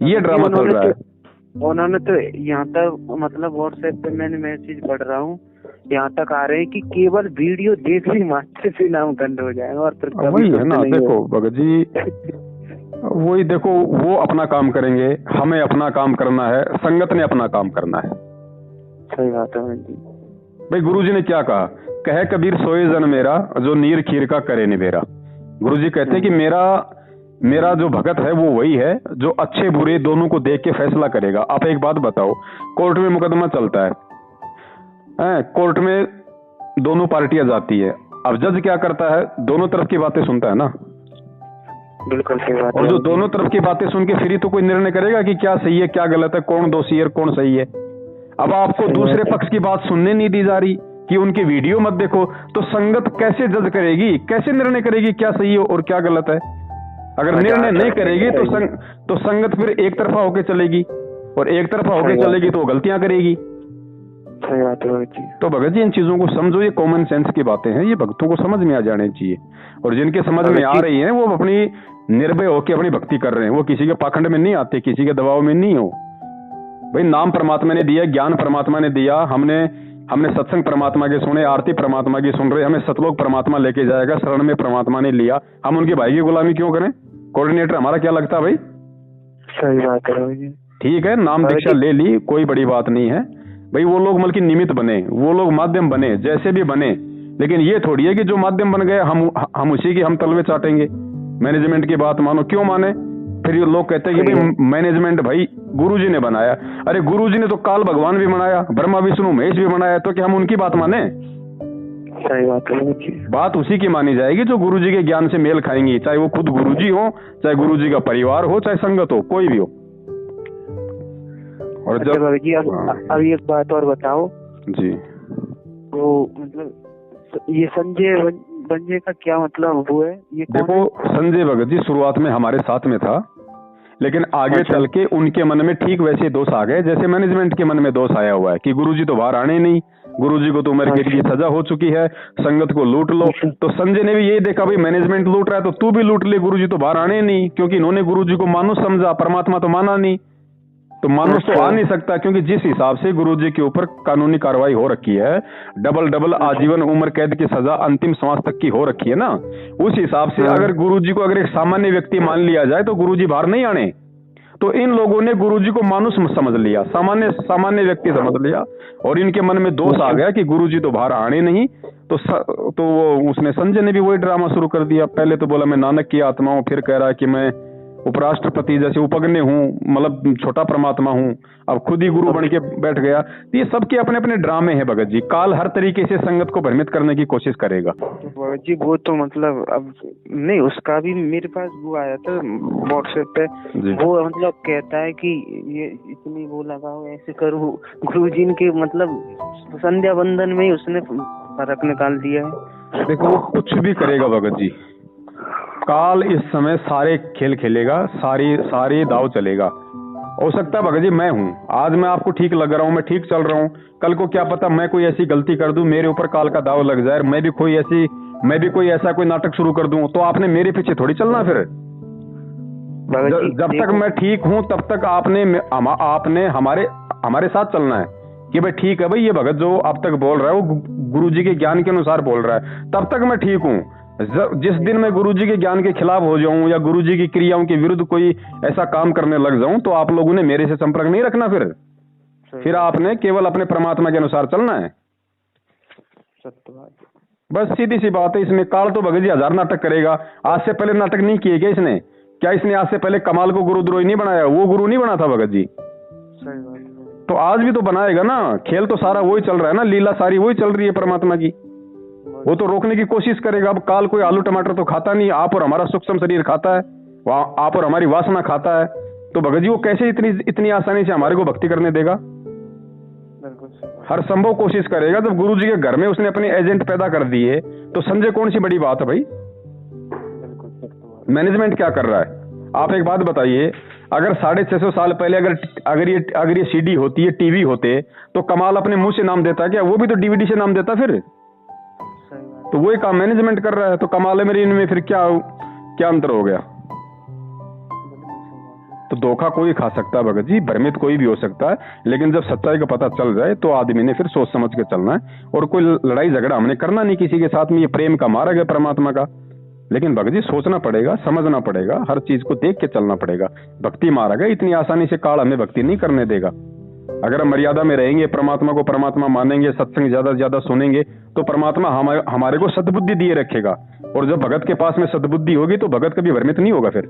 ये ड्रामा चल रहा है। उन्होंने तो यहाँ तक मतलब व्हाट्सएप पे मैंने मैसेज पढ़ रहा हूँ, यहाँ तक आ रहे हैं कि केवल वीडियो देखने मात्र से नामखंड हो जाएगा। और फिर वही है ना। देखो भगत जी, वही देखो, वो अपना काम करेंगे, हमें अपना काम करना है, संगत ने अपना काम करना है। सही बात है जी। भाई गुरुजी ने क्या कहा, कहे कबीर सोए जन मेरा, जो नीर खीर का करे निबेरा। गुरुजी कहते हैं कि मेरा जो भगत है वो वही है जो अच्छे बुरे दोनों को देख के फैसला करेगा। आप एक बात बताओ, कोर्ट में मुकदमा चलता है, कोर्ट में दोनों पार्टियां जाती है, अब जज क्या करता है, दोनों तरफ की बातें सुनता है ना। बिल्कुल सही बात है। और जो दोनों तरफ की बातें सुन के फिर ही तो कोई निर्णय करेगा कि क्या सही है क्या गलत है, कौन दोषी है कौन सही है। अब आपको दूसरे पक्ष की बात सुनने नहीं दी जा रही कि उनकी वीडियो मत देखो, तो संगत कैसे जज करेगी, कैसे निर्णय करेगी क्या सही है और क्या गलत है। अगर निर्णय नहीं करेगी तो संगत फिर एक तरफा होकर चलेगी, और एक तरफा होकर चलेगी तो गलतियां करेगी। सही बात है जी। तो भगत जी इन चीजों को समझो, ये कॉमन सेंस की बातें हैं, ये भक्तों को समझ में आ जाने चाहिए। और जिनके समझ में आ रही हैं वो अपनी निर्भय होकर अपनी भक्ति कर रहे हैं, वो किसी के पाखंड में नहीं आते, किसी के दबाव में नहीं हो। भाई नाम परमात्मा ने दिया, ज्ञान परमात्मा ने दिया, हमने सत्संग परमात्मा के सुने, आरती परमात्मा की सुन रहे, हमें सतलोक परमात्मा लेके जाएगा, शरण में परमात्मा ने लिया, हम उनके भाई की गुलामी क्यों करें। कोऑर्डिनेटर हमारा क्या लगता है भाई। सही बात है। ठीक है, नाम दीक्षा ले ली, कोई बड़ी बात नहीं है भाई। वो लोग बल्कि निमित्त बने, वो लोग माध्यम बने, जैसे भी बने, लेकिन ये थोड़ी है कि जो माध्यम बन गए हम उसी की हम तलवे चाटेंगे। मैनेजमेंट की बात मानो, क्यों माने। फिर ये लोग कहते हैं कि भाई मैनेजमेंट भाई गुरुजी ने बनाया। अरे गुरुजी ने तो काल भगवान भी बनाया, ब्रह्मा विष्णु महेश भी बनाया, तो क्या हम उनकी बात माने। सही बात है। बात उसी की मानी जाएगी जो गुरुजी के ज्ञान से मेल खाएंगी, चाहे वो खुद गुरुजी हो, चाहे गुरुजी का परिवार हो, चाहे संगत हो, कोई भी हो। और अच्छा जब जी, अब एक बात और बताओ जी, तो मतलब ये संजय का क्या मतलब वो है, ये देखो संजय भगत जी शुरुआत में हमारे साथ में था, लेकिन आगे चल के उनके मन में ठीक वैसे दोष आ गए जैसे मैनेजमेंट के मन में दोष आया हुआ है कि गुरुजी तो बाहर आने नहीं, गुरुजी को तो उम्र कैद की सजा हो चुकी है, संगत को लूट लो। तो संजय ने भी यही देखा, भाई मैनेजमेंट लूट रहा है तो तू भी लूट ले, गुरुजी तो बाहर आने नहीं, क्योंकि इन्होंने गुरुजी को मानुष समझा, परमात्मा तो माना नहीं। तो मानुष तो आ नहीं सकता, क्योंकि जिस हिसाब से गुरुजी के ऊपर कानूनी कार्रवाई हो रखी है, डबल आजीवन उम्र कैद की सजा अंतिम श्वास तक की हो रखी है ना, उस हिसाब से अगर गुरुजी को अगर एक सामान्य व्यक्ति मान लिया जाए तो गुरुजी बाहर नहीं आने। तो इन लोगों ने गुरुजी को मानुष समझ लिया, सामान्य व्यक्ति समझ लिया, और इनके मन में दोष आ गया कि गुरुजी तो बाहर आने नहीं। तो वो उसने संजय ने भी वही ड्रामा शुरू कर दिया। पहले तो बोला मैं नानक की आत्मा हूं, फिर कह रहा है कि मैं उपराष्ट्रपति जैसे उपगण्य हूँ, मतलब छोटा परमात्मा हूँ, अब खुद ही गुरु बन के बैठ गया। तो ये सबके अपने अपने ड्रामे हैं भगत जी। काल हर तरीके से संगत को भ्रमित करने की कोशिश करेगा। भगत जी वो तो मतलब अब नहीं, उसका भी मेरे पास वो आया था व्हाट्सएप पे, वो मतलब कहता है कि ये इतनी वो लगाओ, ऐसे करो। गुरुजी के मतलब संध्या बंदन में ही उसने फर्क निकाल दिया है। देखो वो कुछ भी करेगा भगत जी, काल इस समय सारे खेल खेलेगा, सारे दाव चलेगा। हो सकता है भगत जी मैं हूँ, आज मैं आपको ठीक लग रहा हूँ, मैं ठीक चल रहा हूँ, कल को क्या पता मैं कोई ऐसी गलती कर दूं, मेरे ऊपर काल का दाव लग जाए, मैं भी कोई ऐसा कोई नाटक शुरू कर दूं, तो आपने मेरे पीछे थोड़ी चलना। फिर जब तक मैं ठीक हूँ तब तक आपने हमारे साथ चलना है कि भाई ठीक है भाई, ये भगत जो अब तक बोल रहा है वो गुरुजी के ज्ञान के अनुसार बोल रहा है, तब तक मैं ठीक हूँ। जिस दिन मैं गुरुजी के ज्ञान के खिलाफ हो जाऊं या गुरुजी की क्रियाओं के विरुद्ध कोई ऐसा काम करने लग जाऊं, तो आप लोगों ने मेरे से संपर्क नहीं रखना। फिर आपने केवल अपने परमात्मा के अनुसार चलना है। बस सीधी सी बात है। इसमें काल तो भगत जी हजार नाटक करेगा। आज से पहले नाटक नहीं किए क्या इसने? क्या इसने आज से पहले कमाल को गुरुद्रोही नहीं बनाया? वो गुरु नहीं बना था भगत जी, तो आज भी तो बनाएगा ना। खेल तो सारा वही चल रहा है ना, लीला सारी वही चल रही है परमात्मा की। वो तो रोकने की कोशिश करेगा। अब काल कोई आलू टमाटर तो खाता नहीं, आप और हमारा सूक्ष्म शरीर खाता है, आप और हमारी वासना खाता है। तो भगत जी वो कैसे इतनी आसानी से हमारे को भक्ति करने देगा? हर संभव कोशिश करेगा। जब गुरु जी के घर में उसने अपने एजेंट पैदा कर दिए तो संजय कौन सी बड़ी बात है भाई? मैनेजमेंट क्या कर रहा है? आप एक बात बताइए, अगर 650 साल पहले अगर ये सीडी होती है, टीवी होते, तो कमाल अपने मुंह से नाम देता क्या? वो भी तो डीवीडी से नाम देता। फिर तो वही काम मैनेजमेंट कर रहा है। तो कमाल मेरी इनमें फिर क्या अंतर हो गया? तो धोखा कोई खा सकता है भगत जी, भ्रमित कोई भी हो सकता है, लेकिन जब सच्चाई का पता चल जाए तो आदमी ने फिर सोच समझ के चलना है। और कोई लड़ाई झगड़ा हमने करना नहीं किसी के साथ में। ये प्रेम का मार्ग है परमात्मा का। लेकिन भगत जी सोचना पड़ेगा, समझना पड़ेगा, हर चीज को देख के चलना पड़ेगा। भक्ति मार्ग है, इतनी आसानी से काल हमें भक्ति नहीं करने देगा। अगर हम मर्यादा में रहेंगे, परमात्मा को परमात्मा मानेंगे, सत्संग ज्यादा से ज्यादा सुनेंगे, तो परमात्मा हमारे को सद्बुद्धि दिए रखेगा। और जब भगत के पास में सद्बुद्धि होगी तो भगत कभी भ्रमित नहीं होगा। फिर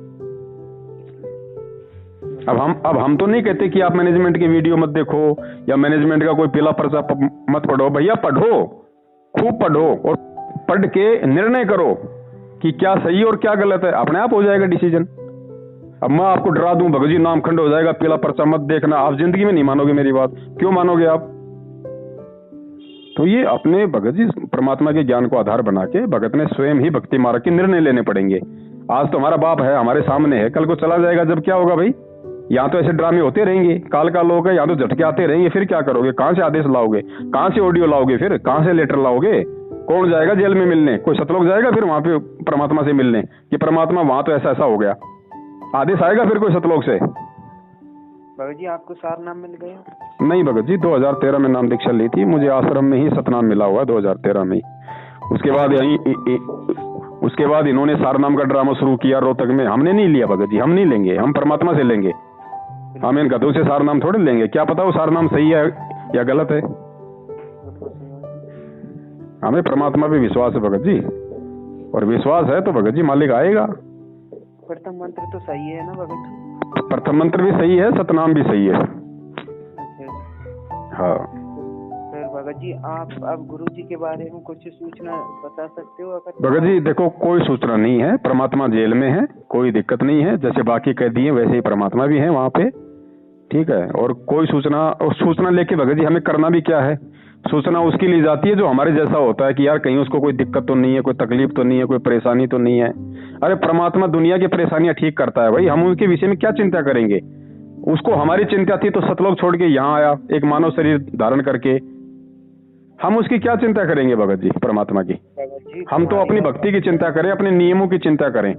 अब हम तो नहीं कहते कि आप मैनेजमेंट की वीडियो मत देखो या मैनेजमेंट का कोई पीला पर्चा मत पढ़ो। भैया पढ़ो, खूब पढ़ो और पढ़ के निर्णय करो कि क्या सही और क्या गलत है। अपने आप हो जाएगा डिसीजन। अब मैं आपको डरा दूं भगत जी नाम खंड हो जाएगा, पीला पर्चा मत देखना, आप जिंदगी में नहीं मानोगे मेरी बात। क्यों मानोगे आप? तो ये अपने भगत जी परमात्मा के ज्ञान को आधार बना के भगत ने स्वयं ही भक्ति मार्ग के निर्णय लेने पड़ेंगे। आज तो हमारा बाप है, हमारे सामने है, कल को चला जाएगा जब क्या होगा भाई? यहाँ तो ऐसे ड्रामे होते रहेंगे, काल का लोग है, यहाँ तो झटके आते रहेंगे। फिर क्या करोगे? कहाँ से आदेश लाओगे? कहाँ से ऑडियो लाओगे? फिर कहाँ से लेटर लाओगे? कौन जाएगा जेल में मिलने? कोई सतलोक जाएगा फिर वहां पे परमात्मा से मिलने कि परमात्मा वहां तो ऐसा ऐसा हो गया? आदेश आएगा फिर कोई सतलोक से? भगत जी आपको सार नाम मिल गया? नहीं भगत जी, 2013 में नाम दीक्षा ली थी, मुझे आश्रम में ही सतनाम मिला हुआ 2013 में ही। उसके बाद इन्होंने सार नाम का ड्रामा शुरू किया रोहतक में। हमने नहीं लिया भगत जी, हम नहीं लेंगे, हम परमात्मा से लेंगे। हम इन गधों से सार नाम थोड़े लेंगे। क्या पता वो सार नाम सही है या गलत है। हमें परमात्मा पे विश्वास है भगत जी, और विश्वास है तो भगत जी मालिक आएगा। प्रथम मंत्र तो सही है ना भगत जी? प्रथम मंत्र भी सही है, सतनाम भी सही है। हाँ। फिर भगत जी आप अब गुरु जी के बारे में कुछ सूचना बता सकते हो? अगर भगत जी देखो, कोई सूचना नहीं है। परमात्मा जेल में है, कोई दिक्कत नहीं है। जैसे बाकी कैदी हैं वैसे ही परमात्मा भी है वहां पे, ठीक है। और कोई सूचना लेके भगत जी हमें करना भी क्या है? सूचना उसकी ली जाती है जो हमारे जैसा होता है कि यार कहीं उसको कोई दिक्कत तो नहीं है, कोई तकलीफ तो नहीं है, कोई परेशानी तो नहीं है। अरे परमात्मा दुनिया की परेशानियां ठीक करता है भाई, हम उनके विषय में क्या चिंता करेंगे? उसको हमारी चिंता थी तो सतलोक छोड़ के यहाँ आया एक मानव शरीर धारण करके। हम उसकी क्या चिंता करेंगे भगत जी परमात्मा की? हम तो अपनी भक्ति की चिंता करें, अपने नियमों की चिंता करें।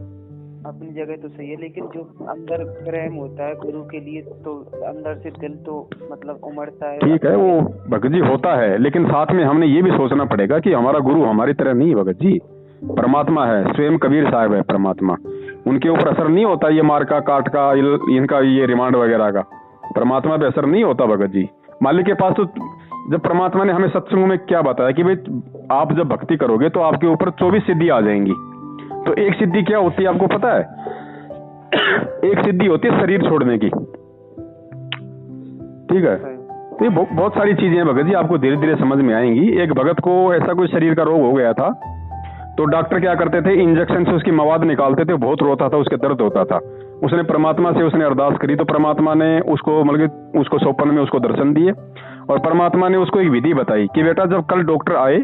अपनी जगह तो सही है, लेकिन जो अंदर प्रेम होता है गुरु के लिए तो अंदर से दिल तो मतलब उमड़ता है। ठीक है, वो भगत जी होता है, लेकिन साथ में हमने ये भी सोचना पड़ेगा कि हमारा गुरु हमारी तरह नहीं भगत जी, परमात्मा है, स्वयं कबीर साहब है परमात्मा। उनके ऊपर असर नहीं होता ये मार का, काट का, इनका ये रिमांड वगैरह का। परमात्मा पे असर नहीं होता भगत जी। मालिक के पास तो जब परमात्मा ने हमें सत्संग में क्या बताया कि भाई आप जब भक्ति करोगे तो आपके ऊपर 24 सिद्धि आ जाएंगी। तो एक सिद्धि क्या होती है आपको पता है? एक सिद्धि होती है शरीर छोड़ने की, ठीक है। तो ये बहुत सारी चीजें हैं भगत जी, आपको धीरे धीरे समझ में आएंगी। एक भगत को ऐसा कोई शरीर का रोग हो गया था, तो डॉक्टर क्या करते थे, इंजेक्शन से उसकी मवाद निकालते थे, बहुत रोता था, उसके दर्द होता था। उसने परमात्मा से उसने अरदास करी तो परमात्मा ने उसको मतलब उसको सौपन में उसको दर्शन दिए, और परमात्मा ने उसको एक विधि बताई कि बेटा जब कल डॉक्टर आए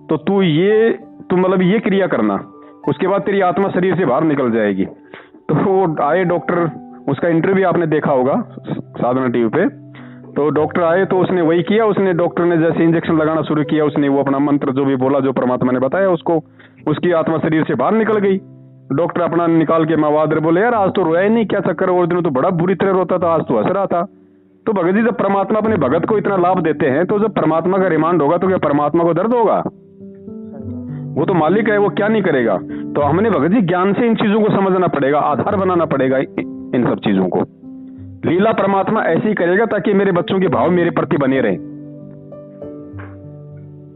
तो तू मतलब ये क्रिया करना, उसके बाद तेरी आत्मा शरीर से बाहर निकल जाएगी। तो वो आए डॉक्टर, उसका इंटरव्यू आपने देखा होगा साधना टीवी पे। तो डॉक्टर आए तो उसने वही किया, उसने डॉक्टर ने जैसे इंजेक्शन लगाना शुरू किया, उसने वो अपना मंत्र जो भी बोला, जो परमात्मा ने बताया उसको, उसकी आत्मा शरीर से बाहर निकल गई। डॉक्टर अपना निकाल के मवाद बोले यार आज तो रोया ही नहीं, क्या चक्कर? और दिनों तो बड़ा बुरी तरह रोता था, आज तो हंस रहा था। तो भगत जी जब परमात्मा अपने भगत को इतना लाभ देते हैं तो जब परमात्मा का रिमांड होगा तो क्या परमात्मा को दर्द होगा? वो तो मालिक है, वो क्या नहीं करेगा। तो हमने भगत जी ज्ञान से इन चीजों को समझना पड़ेगा, आधार बनाना पड़ेगा इन सब चीजों को। लीला परमात्मा ऐसे ही करेगा ताकि मेरे बच्चों के भाव मेरे प्रति बने रहें।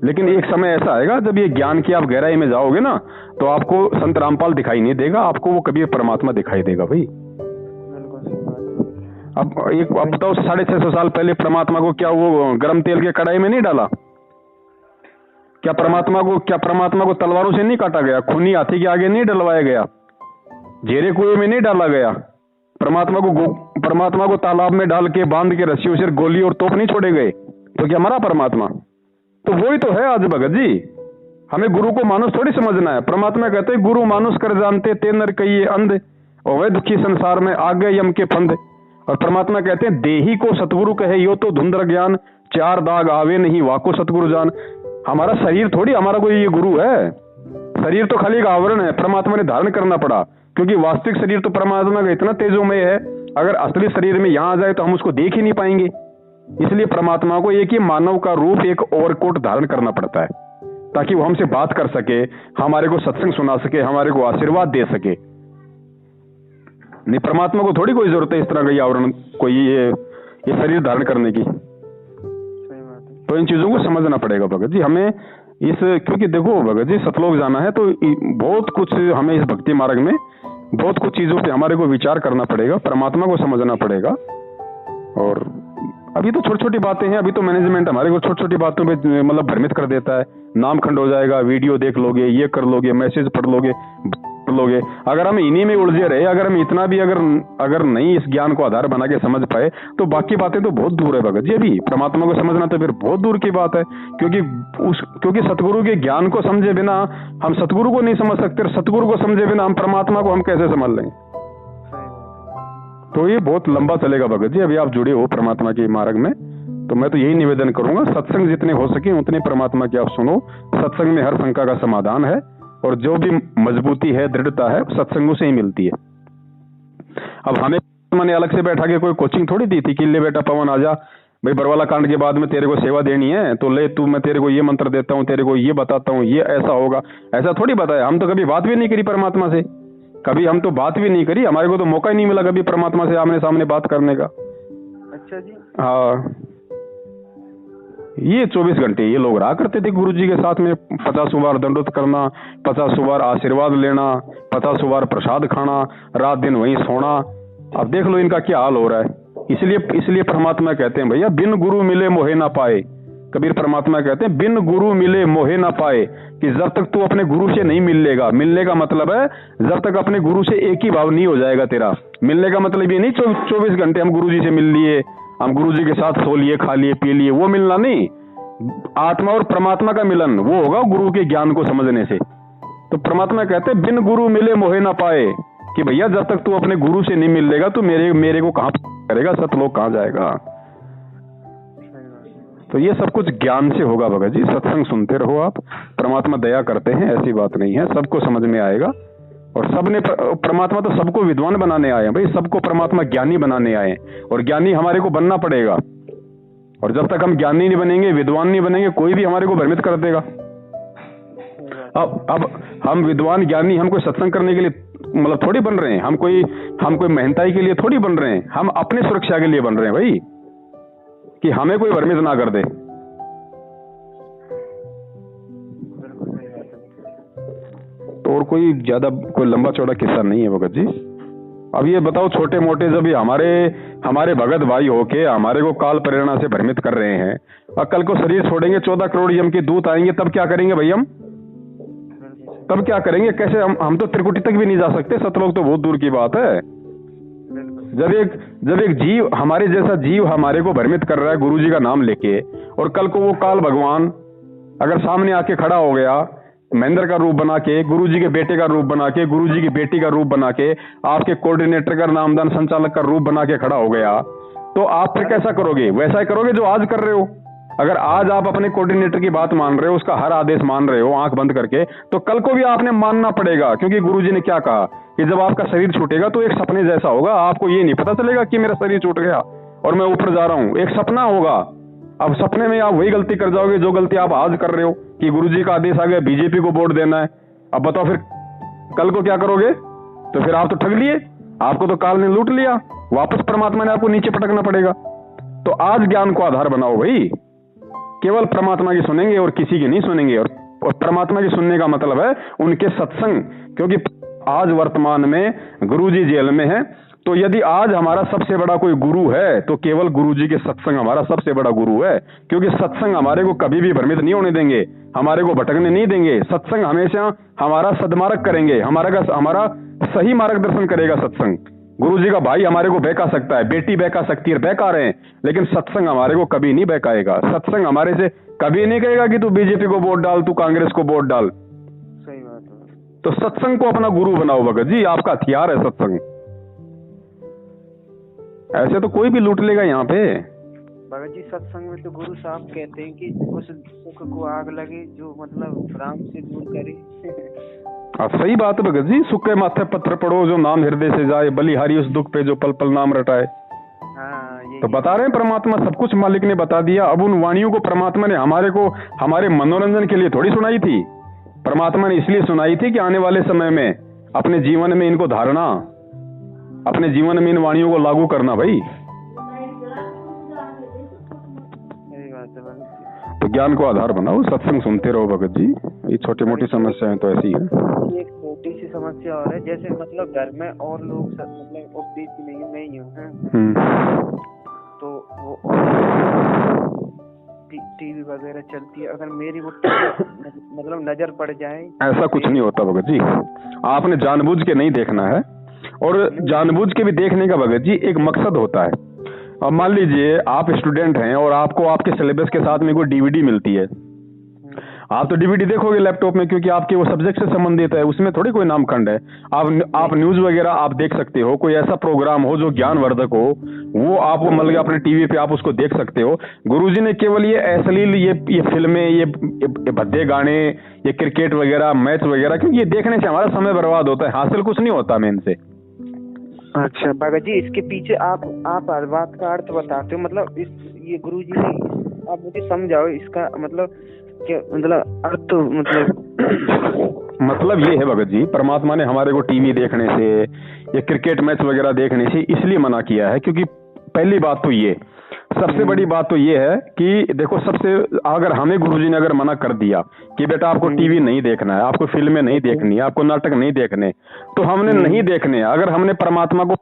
लेकिन एक समय ऐसा आएगा जब ये ज्ञान की आप गहराई में जाओगे ना, तो आपको संत रामपाल दिखाई नहीं देगा, आपको वो कबीर परमात्मा दिखाई देगा भाई। अब बताओ 650 साल पहले परमात्मा को क्या वो गर्म तेल के कढ़ाई में नहीं डाला? क्या परमात्मा को तलवारों से नहीं काटा गया? खूनी हाथी के आगे नहीं डलवाया गया? घेरे कुएं में नहीं डाला गया? परमात्मा को तालाब में डाल के बांध के रस्सियों से गोली और तोप नहीं छोड़े गए? तो क्या मरा परमात्मा? तो वही तो है आज भगत जी। हमें गुरु को मानुष थोड़ी समझना है। परमात्मा कहते हैं गुरु मानुष कर जानते ते नर कहिए अंध, और वह दुखी संसार में आ गए यम के फंद। और परमात्मा कहते हैं देही को सतगुरु कहे यो तो धुंधर ज्ञान, चार दाग आवे नहीं वाको सतगुरु जान। हमारा शरीर थोड़ी हमारा कोई ये गुरु है, शरीर तो खाली एक आवरण है, परमात्मा ने धारण करना पड़ा, क्योंकि वास्तविक शरीर तो परमात्मा का इतना तेजोमय है, अगर असली शरीर में यहां आ जाए तो हम उसको देख ही नहीं पाएंगे। इसलिए परमात्मा को एक ही मानव का रूप, एक ओवरकोट धारण करना पड़ता है। ताकि वो हमसे बात कर सके, हमारे को सत्संग सुना सके, हमारे को आशीर्वाद दे सके। नहीं, परमात्मा को थोड़ी कोई जरूरत है इस तरह का ये आवरण, कोई ये शरीर धारण करने की। तो इन चीजों को समझना पड़ेगा भगत जी हमें इस, क्योंकि देखो भगत जी सतलोक जाना है तो बहुत कुछ हमें इस भक्ति मार्ग में बहुत कुछ चीजों पे हमारे को विचार करना पड़ेगा, परमात्मा को समझना पड़ेगा। और अभी तो छोटी छोटी बातें हैं, अभी तो मैनेजमेंट हमारे को छोटी छोटी बातों पे मतलब भ्रमित कर देता है। नाम खंड हो जाएगा, वीडियो देख लोगे, ये कर लोगे, मैसेज पढ़ लोगे। अगर हम इन्हीं में उलझे रहे, अगर हम इतना भी अगर नहीं इस ज्ञान को आधार बना के समझ पाए तो बाकी बातें तो बहुत दूर है भगत जी। अभी परमात्मा को समझना तो फिर बहुत दूर की बात है, क्योंकि सतगुरु के ज्ञान को समझे बिना हम सतगुरु को नहीं समझ सकते, और सतगुरु को समझे बिना हम परमात्मा को हम कैसे समझ लेंगे। तो ये बहुत लंबा चलेगा भगत जी। अभी आप जुड़े हो परमात्मा के मार्ग में, तो मैं तो यही निवेदन करूंगा, सत्संग जितने हो सके उतने परमात्मा की आप सुनो। सत्संग में हर शंका का समाधान है, और जो भी मजबूती है, दृढ़ता है, सत्संगों से ही मिलती है। अब हमें मैंने अलग से बैठा के कोई कोचिंग थोड़ी दी थी कि ले बेटा पवन आजा, भाई बरवाला कांड के बाद में तेरे को सेवा देनी है तो ले तू, मैं तेरे को ये मंत्र देता हूँ, तेरे को ये बताता हूँ, ये ऐसा होगा, ऐसा थोड़ी बताया। हम तो कभी बात भी नहीं करी परमात्मा से, कभी हम तो बात भी नहीं करी, हमारे को तो मौका ही नहीं मिला कभी परमात्मा से आमने सामने बात करने का। अच्छा जी। हाँ, ये 24 घंटे ये लोग रहा करते थे गुरु जी के साथ में, 50 बार दंडोत करना, 50 बार आशीर्वाद लेना, 50 बार प्रसाद खाना, रात दिन वहीं सोना। अब देख लो इनका क्या हाल हो रहा है। इसलिए परमात्मा कहते हैं भैया बिन गुरु मिले मोहे ना पाए। कबीर परमात्मा कहते हैं बिन गुरु मिले मोहे ना पाए, कि जब तक तू अपने गुरु से नहीं मिलेगा, मिलने का मतलब है जब तक अपने गुरु से एक ही भाव नहीं हो जाएगा तेरा। मिलने का मतलब ये नहीं 24 घंटे हम गुरु जी से मिल लिए, हम गुरु जी के साथ सो लिए, खा लिए, पी लिए, वो मिलना नहीं। आत्मा और परमात्मा का मिलन वो होगा गुरु के ज्ञान को समझने से। तो परमात्मा कहते हैं बिन गुरु मिले मोहे ना पाए, कि भैया जब तक तू अपने गुरु से नहीं मिलेगा तो मेरे को कहां करेगा, सतलोक कहां जाएगा। तो ये सब कुछ ज्ञान से होगा भगत जी। सत्संग सुनते रहो आप, परमात्मा दया करते हैं, ऐसी बात नहीं है, सबको समझ में आएगा। और सबने परमात्मा तो सबको विद्वान बनाने आए हैं भाई, सबको परमात्मा ज्ञानी बनाने आए हैं, और ज्ञानी हमारे को बनना पड़ेगा। और जब तक हम ज्ञानी नहीं बनेंगे, विद्वान नहीं बनेंगे, कोई भी हमारे को भ्रमित कर देगा। अब हम विद्वान ज्ञानी हम कोई सत्संग करने के लिए मतलब थोड़ी बन रहे हैं, हम कोई मेहनताई के लिए थोड़ी बन रहे हैं, हम अपने सुरक्षा के लिए बन रहे हैं भाई, कि हमें कोई भ्रमित ना कर दे। तो और कोई लंबा चौड़ा किस्सा नहीं है भगत जी। अब ये बताओ छोटे मोटे जब हमारे भगत भाई होके हमारे को काल प्रेरणा से भ्रमित कर रहे हैं, और कल को शरीर छोड़ेंगे, 14 करोड़ यम के दूत आएंगे, तब क्या करेंगे भाई हम? तब क्या करेंगे? कैसे हम तो त्रिकुटी तक भी नहीं जा सकते, सतलोक तो बहुत दूर की बात है। जब एक जीव, हमारे जैसा जीव हमारे को भ्रमित कर रहा है गुरु जी का नाम लेके, और कल को वो काल भगवान अगर सामने आके खड़ा हो गया, महेंद्र का रूप बना के, गुरु जी के बेटे का रूप बना के, गुरु जी की बेटी का रूप बना के, आपके कोऑर्डिनेटर का, नामदान संचालक का रूप बना के खड़ा हो गया, तो आप फिर कैसा करोगे? वैसा ही करोगे जो आज कर रहे हो। अगर आज आप अपने कोऑर्डिनेटर की बात मान रहे हो, उसका हर आदेश मान रहे हो आंख बंद करके, तो कल को भी आपने मानना पड़ेगा, क्योंकि गुरुजी ने क्या कहा कि जब आपका शरीर छूटेगा तो एक सपने जैसा होगा। आपको ये नहीं पता चलेगा कि मेरा शरीर छूट गया और मैं ऊपर जा रहा हूं, एक सपना होगा। अब सपने में आप वही गलती कर जाओगे जो गलती आप आज कर रहे हो, कि गुरुजी का आदेश आ गया बीजेपी को वोट देना है। अब बताओ फिर कल को क्या करोगे? तो फिर आप तो ठग लिए, आपको तो काल ने लूट लिया, वापस परमात्मा ने आपको नीचे पटकना पड़ेगा। तो आज ज्ञान को आधार बनाओ भाई, केवल परमात्मा की सुनेंगे और किसी की नहीं सुनेंगे। और परमात्मा की सुनने का मतलब है उनके सत्संग, क्योंकि आज वर्तमान में गुरुजी जेल में है, तो यदि आज हमारा सबसे बड़ा कोई गुरु है तो केवल गुरुजी के सत्संग हमारा सबसे बड़ा गुरु है। क्योंकि सत्संग हमारे को कभी भी भ्रमित नहीं होने देंगे, हमारे को भटकने नहीं देंगे। सत्संग हमेशा हमारा सद्मार्ग करेंगे, हमारा सही मार्गदर्शन करेगा सत्संग। गुरुजी का भाई हमारे को बहका सकता है, बेटी बहका सकती है, बहका रहे हैं, लेकिन सत्संग हमारे को कभी नहीं बहकाएगा। सत्संग हमारे से कभी नहीं कहेगा कि तू बीजेपी को वोट डाल, तू कांग्रेस को वोट डाल। सही बात है। तो सत्संग को अपना गुरु बनाओ भगत जी, आपका हथियार है सत्संग। ऐसे तो कोई भी लूट लेगा यहाँ पे। भगत जी सत्संग में तो गुरु साहब कहते हैं कि उस सुख को आग लगे जो मतलब राम से दूर करे। सही बात है भगत जी, सुख के माथे पत्थर पड़ो जो नाम हृदय से जाए, बलिहारी उस दुख पे जो पल पल नाम रटाए। हाँ, ये तो बता रहे हैं परमात्मा सब कुछ मालिक ने बता दिया। अब उन वाणियों को परमात्मा ने हमारे मनोरंजन के लिए थोड़ी सुनाई थी। परमात्मा ने इसलिए सुनाई थी कि आने वाले समय में अपने जीवन में इनको धारणा, अपने जीवन में इन वाणियों को लागू करना भाई। तो ज्ञान को आधार बनाओ, सत्संग सुनते रहो भगत जी। ये छोटी मोटी समस्याएं तो ऐसी है। एक छोटी सी समस्या और है, जैसे मतलब घर में और लोग मतलब उपदेश की नहीं, मैं ही हूँ, तो वो टीवी वगैरह चलती है, अगर मेरी वो मतलब नजर पड़ जाए। ऐसा कुछ नहीं होता भगत जी, आपने जानबूझ के नहीं देखना है, और जानबूझ के भी देखने का भगत जी एक मकसद होता है। अब मान लीजिए आप स्टूडेंट हैं और आपको आपके सिलेबस के साथ में कोई डीवीडी मिलती है, आप तो डीवीडी देखोगे लैपटॉप में, क्योंकि आपके वो सब्जेक्ट से संबंधित है, उसमें थोड़ी कोई नामखंड है। आप न्यूज वगैरह आप देख सकते हो, कोई ऐसा प्रोग्राम हो जो ज्ञानवर्धक हो, वो आप मतलब अपने टीवी पे आप उसको देख सकते हो। गुरुजी ने केवल ये अश्लील ये फिल्में, ये भद्दे गाने, ये क्रिकेट वगैरह, मैच वगैरह, क्योंकि ये देखने से हमारा समय बर्बाद होता है, हासिल कुछ नहीं होता मैं इनसे। अच्छा भगत जी, इसके पीछे आप हर बात का अर्थ बताते हो, मतलब ये गुरुजी ने, आप मुझे समझाओ इसका मतलब क्या, मतलब अर्थ मतलब ये है भगत जी, परमात्मा ने हमारे को टीवी देखने से या क्रिकेट मैच वगैरह देखने से इसलिए मना किया है, क्योंकि पहली बात तो ये, सबसे बड़ी बात तो ये है कि देखो, अगर हमें गुरुजी ने अगर मना कर दिया कि बेटा आपको टीवी नहीं देखना है, आपको फिल्में नहीं देखनी है, आपको नाटक नहीं देखने, तो हमने नहीं देखने। अगर हमने परमात्मा को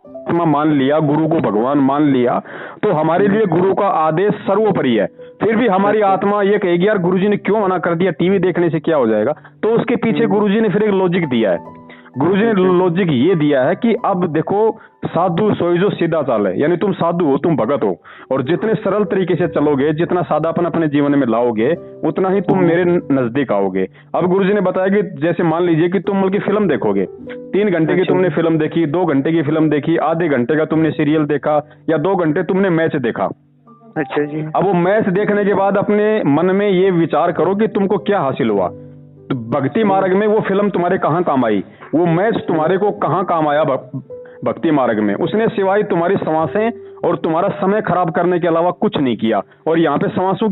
मान लिया, गुरु को भगवान मान लिया, तो हमारे लिए गुरु का आदेश सर्वोपरि है। फिर भी हमारी आत्मा ये कहेगी यार गुरुजी ने क्यों मना कर दिया, टीवी देखने से क्या हो जाएगा। तो उसके पीछे गुरुजी ने फिर एक लॉजिक दिया है। गुरुजी ने लॉजिक ये दिया है कि अब देखो, साधु सोई जो सीधा चाल है, यानी तुम साधु हो, तुम भगत हो, और जितने सरल तरीके से चलोगे, जितना सादापन अपने जीवन में लाओगे, उतना ही तुम मेरे नजदीक आओगे। अब गुरुजी ने बताया कि जैसे मान लीजिए कि तुम बल्कि फिल्म देखोगे, 3 घंटे की तुमने फिल्म देखी, 2 घंटे की फिल्म देखी, आधे घंटे का तुमने सीरियल देखा, या 2 घंटे तुमने मैच देखा। अच्छा जी। अब वो मैच देखने के बाद अपने मन में ये विचार करो कि तुमको क्या हासिल हुआ। तो भक्ति मार्ग में वो फिल्म तुम्हारे कहाँ काम आई, वो मैच तुम्हारे को कहाँ काम आया भक्ति मार्ग में। उसने सिवाय तुम्हारी सांसें और तुम्हारा समय खराब करने के अलावा कुछ नहीं किया। और यहाँ पे सांसों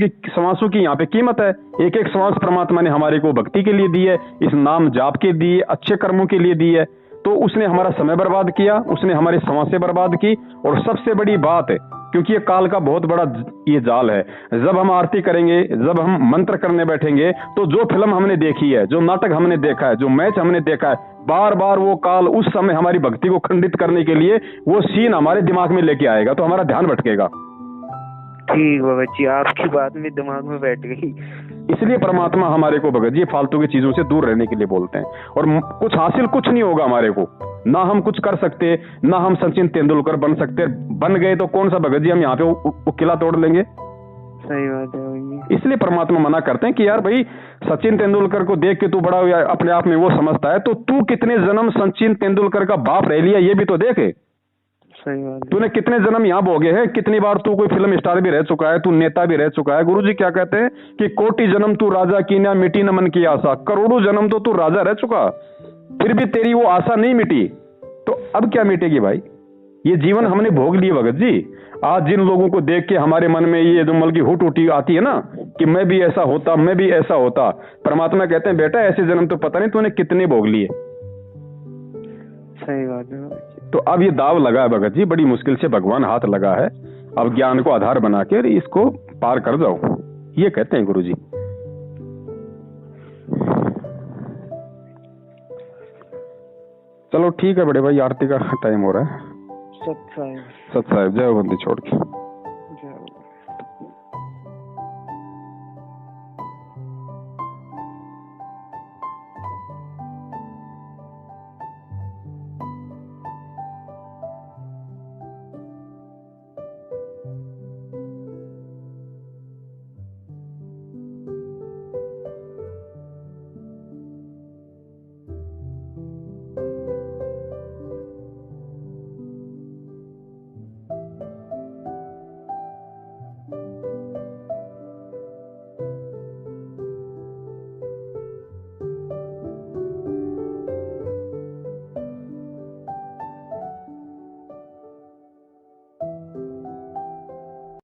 की यहाँ पे कीमत है। एक एक सांस परमात्मा ने हमारे को भक्ति के लिए दी है, इस नाम जाप के दिए, अच्छे कर्मों के लिए दी है। तो उसने हमारा समय बर्बाद किया, उसने हमारी सांसें बर्बाद की। और सबसे बड़ी बात है, क्योंकि ये काल का बहुत बड़ा ये जाल है, जब हम आरती करेंगे, जब हम मंत्र करने बैठेंगे, तो जो फिल्म हमने देखी है, जो नाटक हमने देखा है, जो मैच हमने देखा है, बार बार वो काल उस समय हमारी भक्ति को खंडित करने के लिए वो सीन हमारे दिमाग में लेके आएगा, तो हमारा ध्यान भटकेगा। ठीक भगत जी, आपकी बात में दिमाग में बैठ गई। इसलिए परमात्मा हमारे को भगत जी फालतू की चीजों से दूर रहने के लिए बोलते हैं। और कुछ हासिल कुछ नहीं होगा हमारे को, ना हम कुछ कर सकते, ना हम सचिन तेंदुलकर बन सकते। बन गए तो कौन सा भगत जी हम यहाँ पे किला तोड़ लेंगे। सही बात है। इसलिए परमात्मा मना करते हैं कि यार भाई, सचिन तेंदुलकर को देख के तू बड़ा अपने आप में वो समझता है, तो तू कितने जन्म सचिन तेंदुलकर का बाप रह लिया, ये भी तो देखे। सही बात है। तूने कितने जन्म यहाँ भोगे हैं, कितनी बार तू कोई फिल्म स्टार भी रह चुका है, तू नेता भी रह चुका है। गुरुजी क्या कहते हैं कि कोटि जन्म तू राजा की ना मिटी न मन की आशा। करोड़ों जन्म तो तू राजा रह चुका, फिर भी तेरी वो आशा नहीं मिटी, तो अब क्या मिटेगी भाई। ये जीवन हमने भोग लिए भगत जी। आज जिन लोगों को देख के हमारे मन में ये दुमल की हुट उठी आती है ना कि मैं भी ऐसा होता, मैं भी ऐसा होता, परमात्मा कहते हैं बेटा ऐसे जन्म तो पता नहीं तूने कितने भोग लिए। सही बात है। तो अब ये दाव लगा है भगत जी, बड़ी मुश्किल से भगवान हाथ लगा है। अब ज्ञान को आधार बना के इसको पार कर जाओ, ये कहते हैं गुरुजी। चलो ठीक है बड़े भाई, आरती का टाइम हो रहा है। सत साहिब, जय बंदी छोड़ के।